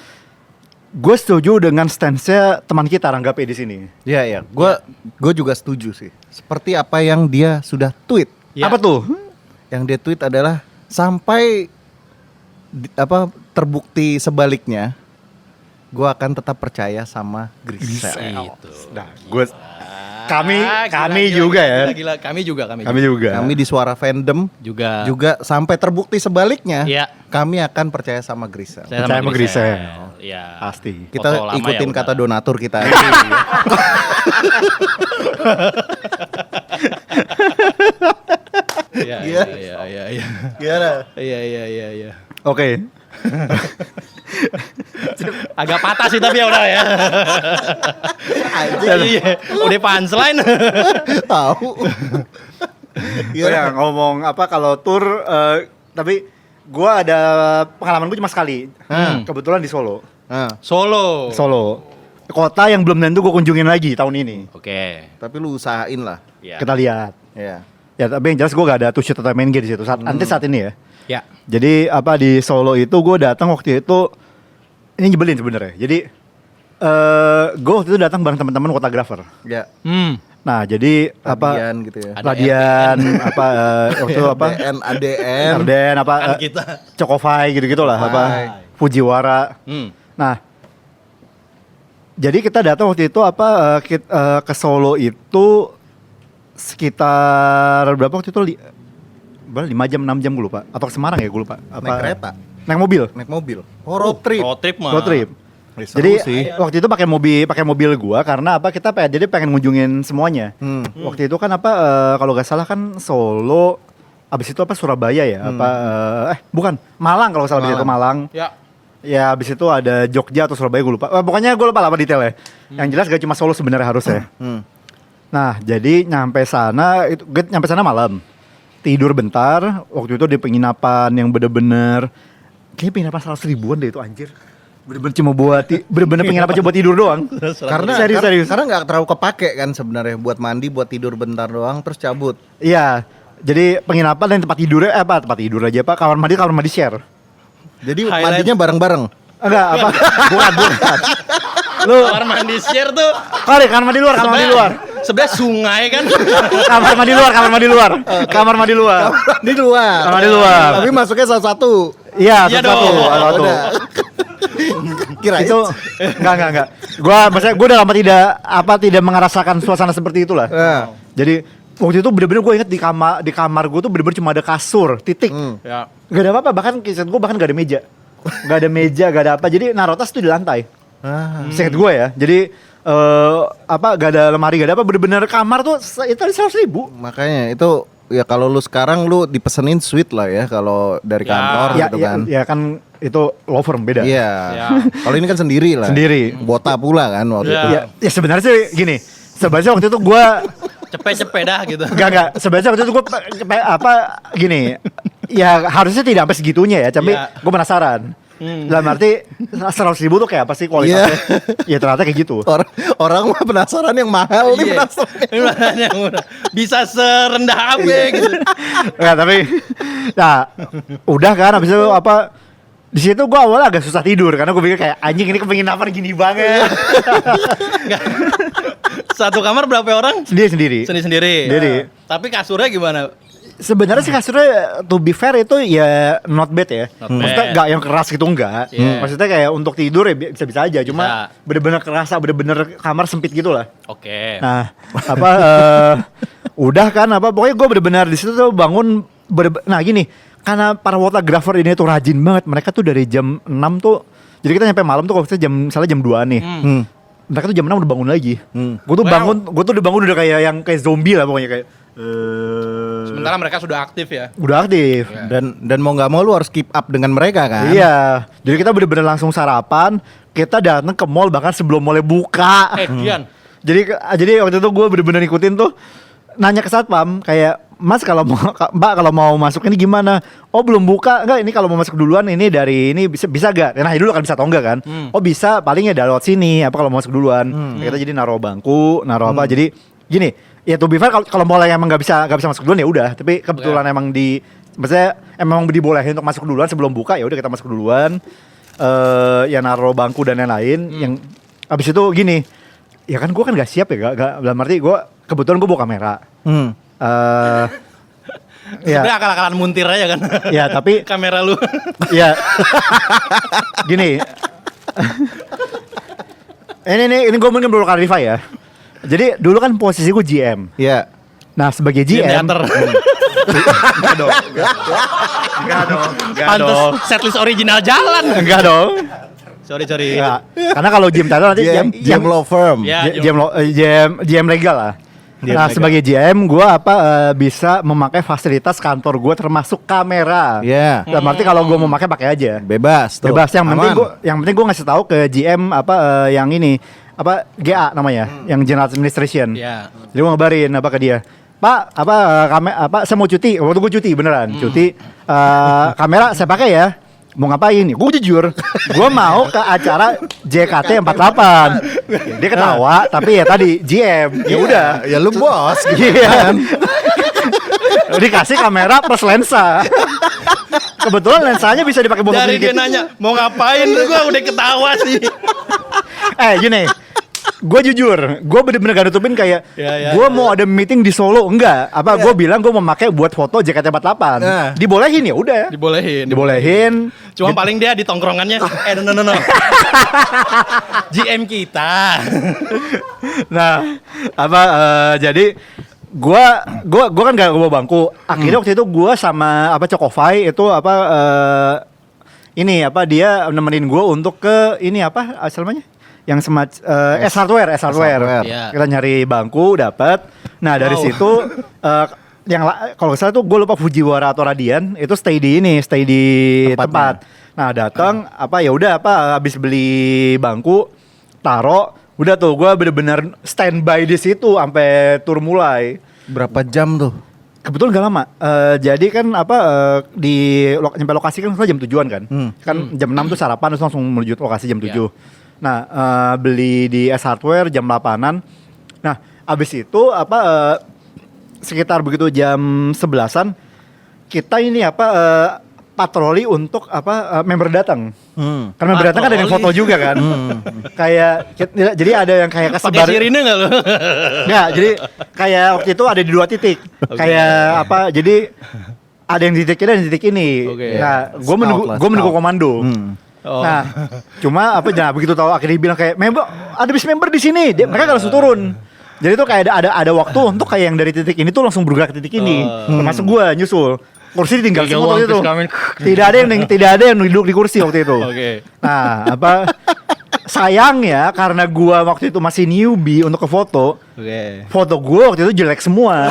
gue setuju dengan stance-nya teman kita Rangga P di sini. Iya. Gue juga setuju sih. Seperti apa yang dia sudah tweet. Ya. Apa tuh? Yang dia tweet adalah sampai terbukti sebaliknya, gue akan tetap percaya sama Grisel. Itu. Nah, kami Gila, juga ya. Gila. Kami juga. Kami di Suara Fandom juga. juga sampai terbukti sebaliknya, Iya. kami akan percaya sama Grisel. Saya Percaya sama Grisel. Iya. Pasti. Kita Foto lama ikutin ya kata udah. donatur kita. Iya. Gimana? Iya. Oke. Agak patah sih tapi ya udah ya. Iya. Udah punchline. Tahu. Oh ya, ngomong apa kalau tour tapi gue ada pengalaman gue cuma sekali. Kebetulan di Solo. Nah, Solo. Kota yang belum tentu gue kunjungin lagi tahun ini. Oke. tapi lu usahain lah. Ya. Kita lihat. Ya. Ya tapi yang jelas gue gak ada tuh shoot atau main game di situ saat ini ya. Ya. Jadi apa di Solo itu gue datang waktu itu ini nyebelin sebenarnya. Jadi gue waktu itu datang bareng teman-teman fotografer. Ya. Nah jadi apa Ladian gitu ya. Ada Ladian apa waktu itu apa ADN. Arden apa Kan kita. Cokofai gitu-gitu lah apa Cokofai. Fujiwara. Nah jadi kita datang waktu itu apa ke Solo itu sekitar berapa waktu itu 5 jam 6 jam gue lupa atau ke Semarang ya gue lupa apa Naik kereta, naik mobil naik mobil. Oh, road trip. Road trip mah. road trip. Seru Jadi sih. waktu itu pakai mobil gua karena apa kita jadi pengen ngunjungin semuanya. Waktu itu kan apa kalau gak salah kan Solo, abis itu apa Surabaya ya apa bukan Malang kalau nggak salah abis itu Malang. Ya. Ya abis itu ada Jogja atau Surabaya gue lupa. Pokoknya gue lupa lah apa detailnya. Yang jelas gak cuma Solo sebenarnya harusnya. Nah jadi nyampe sana malam. Tidur bentar. Waktu itu di penginapan yang bener-bener kayaknya penginapan 100 ribuan deh itu anjir. Bener-bener cuma bener-bener pengen apa coba tidur doang. Karena serius. karena nggak terlalu kepake kan sebenarnya buat mandi, buat tidur bentar doang terus cabut. Iya. Jadi penginapan dan tempat tidurnya tempat tidur aja Pak, kamar mandi share. Jadi Highlight. mandinya bareng-bareng. Enggak, apa? Bukan. Lu Kamar mandi share tuh kali kamar mandi luar. sebelah sungai kan. Kamar mandi luar. Kamar mandi luar. Di luar. Kamar di luar. Tapi masuknya satu-satu. Iya, Iya satu. dong. Satu. Udah. Kirain Itu enggak. Gua udah lama tidak merasakan suasana seperti itulah. Nah. Jadi waktu itu bener-bener gue inget di kamar gue tuh bener-bener cuma ada kasur, titik. Ya. Gak ada apa-apa, bahkan kisah gue gak ada meja. Gak ada apa. Jadi naruh tas tuh di lantai. Seinget gue ya. Jadi gak ada lemari, gak ada apa. Bener-bener kamar tuh itu 100.000. Makanya itu ya kalau lu sekarang lu dipesenin suite lah ya kalau dari Ya. kantor gitu kan. Ya kan itu law firm beda. Iya. Ya. Kalau ini kan sendiri lah. Sendiri. Bota pula kan waktu Ya. itu. Ya sebenarnya sih gini. Sebenarnya waktu itu gue Cepet-cepet dah gitu. Enggak. Sebenarnya waktu itu gue gini. Ya harusnya tidak sampai segitunya ya. Tapi Ya. gue penasaran. Dalam arti 100.000 tuh kayak apa sih kualitasnya? Ya ternyata kayak gitu. Orang mah penasaran yang mahal nih Iya. penasaran. Ini beneran yang murah. Bisa serendah apa gitu. Enggak, tapi nah, udah kan habis itu di situ gue awalnya agak susah tidur karena gue pikir kayak anjing ini kepenginapan gini banget. Nggak. Satu kamar berapa orang? Sendiri. Sendiri. Sendiri. Tapi kasurnya gimana? Sebenarnya sih kasurnya to be fair itu ya not bad ya. Not Maksudnya bad. nggak yang keras gitu enggak. Yeah. Maksudnya kayak untuk tidur ya bisa-bisa aja. Cuma Bisa. bener-bener kerasa, bener-bener kamar sempit gitu lah. Oke. Nah, udah kan pokoknya gue bener-bener di situ tuh bangun nah gini, karena para fotografer ini tuh rajin banget. Mereka tuh dari jam 6 tuh. Jadi kita nyampe malam tuh kalau kita misalnya jam 2 nih. Mereka tuh jam 6 udah bangun lagi. Gue tuh udah bangun udah kayak zombie lah pokoknya kayak Sementara mereka sudah aktif ya. udah aktif. Dan mau nggak mau lu harus keep up dengan mereka kan. Iya. Jadi kita bener-bener langsung sarapan. Kita datang ke mall bahkan sebelum mallnya buka. Dian. Jadi waktu itu gue bener-bener ikutin tuh, nanya ke satpam kayak, Mas Mbak kalau mau masuk ini gimana? Oh belum buka, enggak ini kalau mau masuk duluan ini dari ini bisa gak? Nah dulu kan bisa atau enggak kan? Oh bisa, paling ya lewat sini apa kalau mau masuk duluan. Kita jadi naruh bangku, naruh apa, jadi gini, ya to be fair kalau mau emang nggak bisa masuk duluan ya udah. Tapi kebetulan emang maksudnya emang dibolehin untuk masuk duluan sebelum buka, ya udah kita masuk duluan. Ya naruh bangku dan lain-lain. Yang abis itu gini, ya kan gue kan gak siap ya, gak dalam arti gue kebetulan gue bawa kamera. Ya, Sebenarnya akal-akalan muntir aja kan. ya tapi Kamera lu. ya gini. ini gue mungkin perlu clarify ya. Jadi dulu kan posisi gue GM. Iya. Nah sebagai Di GM, teater. Pantes setlist original jalan. enggak dong. Sorry. Ya, karena kalau GM title nanti GM law firm. Ya. GM legal lah. Nah sebagai GM gue bisa memakai fasilitas kantor gue termasuk kamera. Iya. Dalam arti kalau gue mau pakai aja. Bebas tuh. Bebas. Yang Aman. penting gue ngasih tahu ke GM yang ini GA namanya, yang General Administration. Ya. Jadi gue ngabarin ke dia. Pak, saya mau cuti. Waktu gue cuti beneran, cuti. Kamera saya pakai ya. Mau ngapain? Gue jujur, gue mau ke acara JKT 48. Dia ketawa, tapi ya tadi GM. Ya udah. Ya lu bos gitu Iya. kan. Dikasih kamera plus lensa. Kebetulan lensanya bisa dipakai buat Dari dia sedikit. nanya mau ngapain, gua udah ketawa sih. Gini, gue jujur, gue bener-bener gak nutupin kayak Ya, gue mau ada meeting di Solo, enggak. Gue bilang gue mau pakai buat foto JKT48. Nah. Dibolehin ya udah. Dibolehin. Cuma paling dia di tongkrongannya, no. GM kita. Nah, jadi gua kan gak bawa bangku. Akhirnya waktu itu gua sama Cokofai itu dia nemenin gua untuk ke ini namanya? Yang S Hardware. Iya. Kita nyari bangku dapat. Nah, dari situ kalau nggak salah tuh gue lupa Fujiwara atau Radian itu stay di tempat. Nah, datang ya udah habis beli bangku, taro, udah tuh gue bener-bener standby di situ sampai tur mulai. Berapa jam tuh? Kebetulan gak lama. Jadi kan nyampe lokasi kan jam 7-an kan. Kan jam 6 tuh sarapan terus langsung menuju lokasi jam 7. Nah, beli di S Hardware jam 8-an. Nah, abis itu sekitar begitu jam 11-an kita ini patroli untuk member datang. Karena member datang kan ada yang foto juga kan. Kayak jadi ada yang kayak Pakai kesebar. sirine enggak lo? Enggak, jadi kayak waktu itu ada di 2 titik. Kayak jadi ada yang di titik ini dan di titik ini. Nah, gue menunggu komando. Nah, cuma begitu tahu akhirnya bilang kayak ada bis member di sini. Mereka nggak langsung turun. Jadi tuh kayak ada waktu untuk kayak yang dari titik ini tuh langsung bergerak ke titik ini. Termasuk gue nyusul. Kursi ditinggal semua waktu itu. Tidak ada yang duduk di kursi waktu itu. Nah, sayang ya karena gua waktu itu masih newbie untuk ke foto. Foto gua waktu itu jelek semua.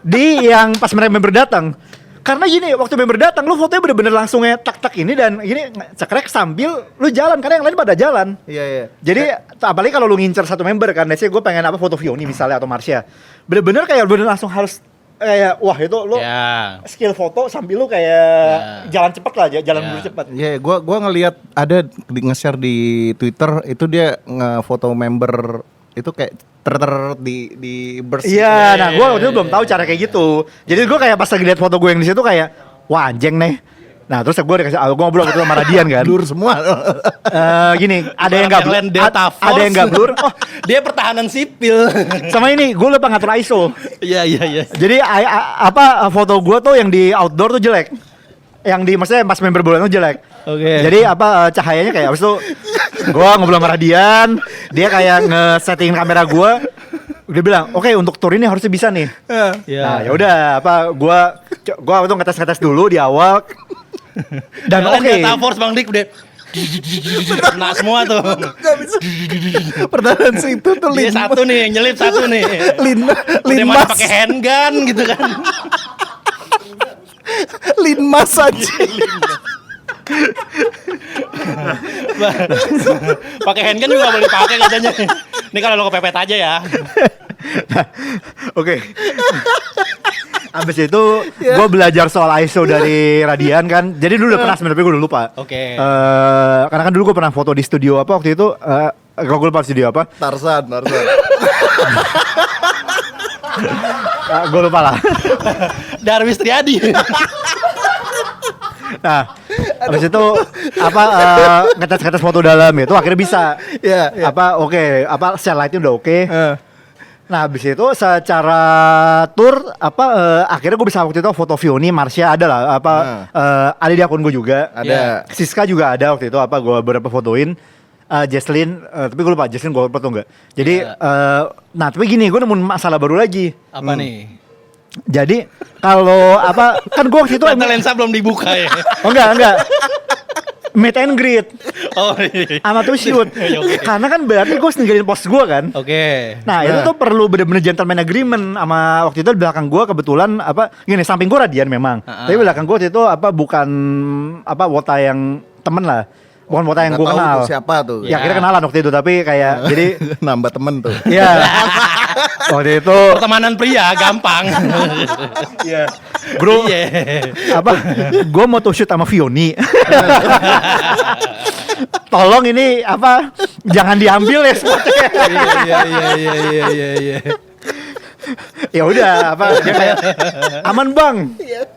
di yang pas member datang. Karena gini, waktu member datang lu fotonya bener-bener langsung tak ini dan gini cekrek sambil lu jalan karena yang lain pada jalan. Iya. Jadi apalagi kalau lu ngincer satu member kan, let's say gue pengen foto Vioni misalnya atau Marsha. Bener-bener kayak langsung harus kayak wah itu lu skill foto sambil lu kayak jalan cepet lah, jalan dulu cepet. Iya, gua ngelihat ada nge-share di Twitter itu dia nge-foto member itu kayak di burst. Iya, nah gua waktu itu belum tahu cara kayak gitu. Jadi gua kayak pas lagi lihat foto gue yang di situ kayak wah anjing nih. Nah terus gue ngobrol gitu sama Radian kan. Blur semua. Gini, ada yang nggak blur, ada yang nggak blur. Oh, dia pertahanan sipil. sama ini, gue lupa ngatur ISO. Iya. Jadi foto gue tuh yang di outdoor tuh jelek. Yang maksudnya pas member bulan tuh jelek. Jadi cahayanya kayak abis itu gue ngobrol sama Radian, dia kayak nge-setting kamera gue. Dia bilang, oke, untuk tour ini harusnya bisa nih. Nah, ya udah, gua tuh ngetes dulu di awal. Dan oke. Data force Bang Dik udah kena semua tuh. Gak bisa. Pertahanan situ tuh Dia satu nih, yang nyelip satu nih. Linmas pakai handgun gitu kan. Linmas aja. Pakai handgun juga boleh pakai katanya. Ini kalau lo kepepet aja ya. Oke. Abis itu gue belajar soal ISO dari Radian kan. Jadi dulu udah pernah sebenarnya gue udah lupa. Karena kan dulu gue pernah foto di studio waktu itu. Kalau gue lupa studio apa? Tarzan. Gue lupa lah. Darwis Triadi. Nah, abis itu ngetes foto dalam itu akhirnya bisa. Iya. Share light-nya udah oke. Nah, habis itu secara tour akhirnya gue bisa waktu itu foto Vioni, Marsha ada lah ada di akun gue juga. Ada. Siska juga ada waktu itu gue beberapa fotoin. Jesslyn, tapi gue lupa Jesslyn gue foto enggak. Jadi nah tapi gini, gue nemu masalah baru lagi. Apa nih? Jadi kalau kan gue waktu itu lensa belum dibuka ya. Oh enggak. Meet and greet. Oh iya. Sama tuh shoot. Karena kan berarti gue ninggalin pos gue kan. Nah itu tuh perlu bener-bener gentleman agreement sama waktu itu di belakang gue kebetulan gini samping gue Radian memang. Tapi belakang gue waktu itu bukan wota yang temen lah. Bukan wota yang gue kenal. Siapa tuh? Ya kira kenalan waktu itu tapi kayak jadi nambah temen tuh. Iya. Waktu itu pertemanan pria gampang. Iya. Bro. Gue mau tuh shoot sama Vioni. Tolong ini jangan diambil ya spotnya. Iya. Ya udah dia kayak aman bang.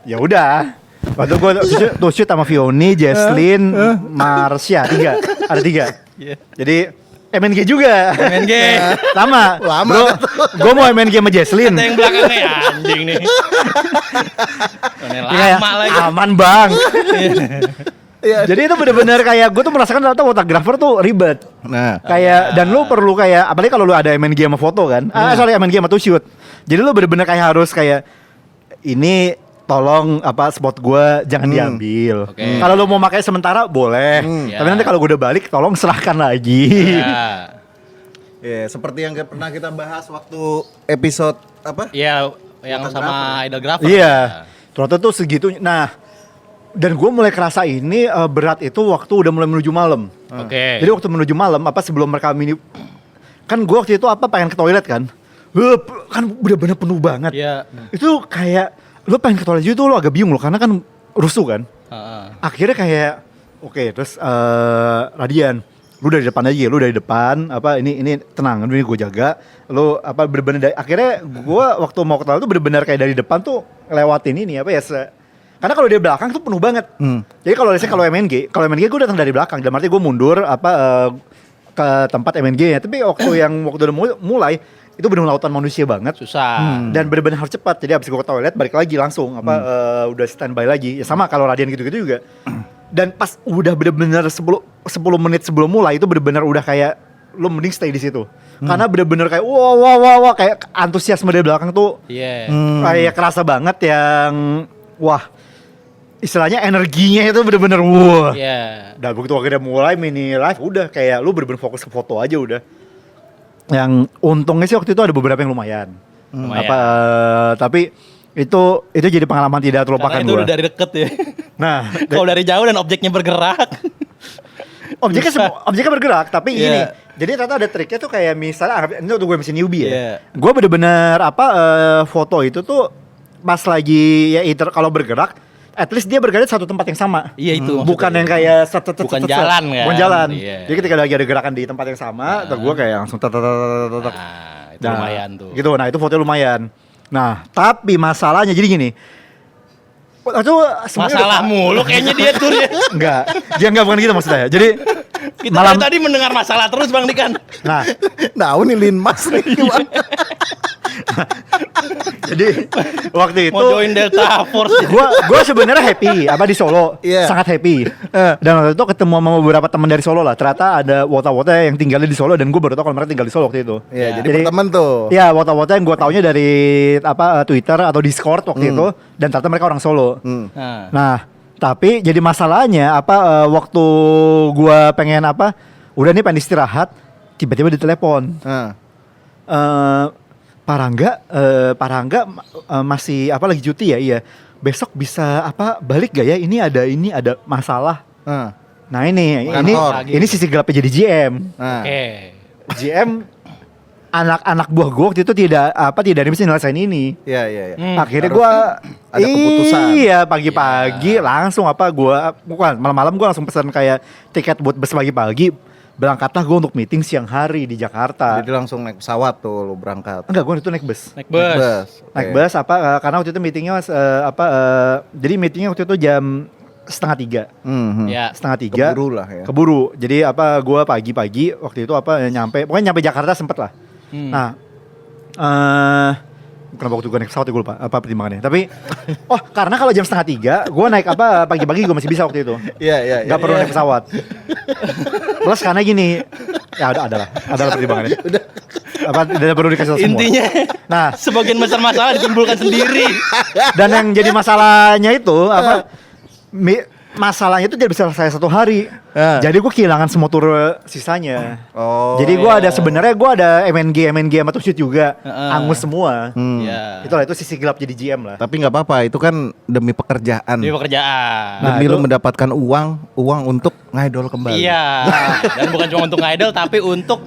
Ya udah. Waktu gue tuh shoot sama Vioni, Jesslyn, Marsha, 3. Ada 3. Jadi MNG juga. MNG. Lama. Bro, gue mau MNG sama Jesslyn. Yang belakangnya anjing nih. Lama lagi. Aman bang. Jadi itu benar-benar kayak gue tuh merasakan ternyata fotografer tuh ribet. Nah, kayak dan lu perlu kayak apalagi kalau lu ada MNG sama foto kan. MNG sama tuh shoot. Jadi lu benar-benar kayak harus kayak ini tolong spot gue jangan diambil. Kalau lu mau pakai sementara boleh. Tapi nanti kalau gue udah balik tolong serahkan lagi. Seperti yang pernah kita bahas waktu episode Iya, yang sama Ideographer. Iya. Ternyata tuh segitunya. Nah, dan gue mulai kerasa ini berat itu waktu udah mulai menuju malam. Jadi waktu menuju malam sebelum mereka ini kan gue waktu itu pengen ke toilet kan. kan bener-bener penuh banget. Iya. Itu kayak lu pengen ke toilet itu lu agak bingung lo karena kan rusuh kan. Heeh. Akhirnya kayak oke, terus Radian, lu dari depan aja, lu dari depan apa ini tenang, ini gue jaga. Lu apa bener-bener akhirnya gue waktu mau ke toilet tuh bener-bener kayak dari depan tuh lewatin ini apa ya karena kalau dari belakang tuh penuh banget. Jadi kalau MNG gue datang dari belakang, dalam arti gue mundur ke tempat MNG-nya. Tapi waktu udah mulai itu benar lautan manusia banget. Susah. Dan benar-benar harus cepat. Jadi abis gue ke toilet balik lagi langsung udah standby lagi. Ya sama kalau Radian gitu-gitu juga. Dan pas udah benar-benar 10 menit sebelum mulai itu benar-benar udah kayak lo mending stay di situ. Karena benar-benar kayak wah kayak antusiasme dari belakang tuh Iya. kayak kerasa banget yang wah istilahnya energinya itu bener-bener wah. Iya. Dan begitu akhirnya mulai mini live udah kayak lu bener-bener fokus ke foto aja udah. Yang untungnya sih waktu itu ada beberapa yang lumayan. Lumayan. Tapi itu jadi pengalaman tidak terlupakan Karena itu gua. udah dari deket ya. Nah, Kalau dari jauh dan objeknya bergerak. objeknya bergerak tapi Iya. gini. Jadi ternyata ada triknya tuh kayak misalnya ini waktu gue masih newbie ya. Iya. Gue bener-bener foto itu tuh pas lagi ya kalau bergerak at least dia bergerak di satu tempat yang sama. Iya itu. Bukan maksudnya. yang kayak Bukan jalan kan? Bukan jalan. Iya. Jadi ketika lagi ada gerakan di tempat yang sama, terus gue kayak langsung tek. Nah, itu lumayan tuh. Gitu. Nah, itu foto lumayan. Nah, tapi masalahnya jadi gini. Itu Masalah mulu kayaknya dia tuh ya. enggak. Dia enggak bukan gitu maksudnya. Jadi Kita malam dari tadi mendengar masalah terus Bang Dikan. nah, Nah, ini Linmas nih. jadi waktu itu Mau join Delta Force. gua sebenarnya happy di Solo. Iya. Sangat happy. Dan waktu itu ketemu sama beberapa teman dari Solo lah. Ternyata ada wota-wota yang tinggalnya di Solo dan gue baru tahu kalau mereka tinggal di Solo waktu itu. Iya, jadi berteman tuh. Iya, wota-wota yang gue taunya dari Twitter atau Discord waktu itu dan ternyata mereka orang Solo. Nah, Nah, tapi jadi masalahnya waktu gue pengen udah nih pengen istirahat, tiba-tiba ditelepon. Nah, Parangga masih lagi cuti ya? Iya. Besok bisa balik gak ya? Ini ada masalah. nah, Nah, ini Kantor. sisi gelapnya jadi GM. nah. oke. GM anak-anak buah gue waktu itu tidak ada yang bisa nyelesain ini. Iya. Akhirnya Harus gue ada keputusan. Iya, pagi-pagi langsung bukan malam-malam gue langsung pesan kayak tiket buat bus pagi-pagi. Berangkatlah gue untuk meeting siang hari di Jakarta. Jadi langsung naik pesawat tuh lu berangkat. Enggak, gue itu naik bus. Naik bus. Naik bus karena waktu itu meetingnya jadi meetingnya waktu itu jam 2:30. Ya. 2:30. Keburu lah ya. Keburu. Jadi gue pagi-pagi waktu itu pokoknya nyampe Jakarta sempet lah. Nah, kenapa waktu gue naik pesawat ya gue lupa pertimbangannya. Tapi karena kalau jam 2:30 gue naik pagi-pagi gue masih bisa waktu itu. Iya. Gak perlu naik pesawat. Plus karena gini, ya adalah pertimbangannya. Udah perlu dikasih tahu semua. Intinya Nah, sebagian besar masalah ditimbulkan sendiri. dan yang jadi masalahnya itu masalahnya itu tidak bisa selesai satu hari. Jadi gue kehilangan semua tur sisanya. Oh. Jadi gue sebenarnya ada MNG sama Tushit juga, angus semua. Ya. Itulah itu sisi gelap jadi GM lah. Tapi nggak apa-apa, itu kan demi pekerjaan. Di pekerjaan. Nah, Demi itu- lu mendapatkan uang untuk ngidol kembali. Iya. Dan bukan cuma untuk ngidol tapi untuk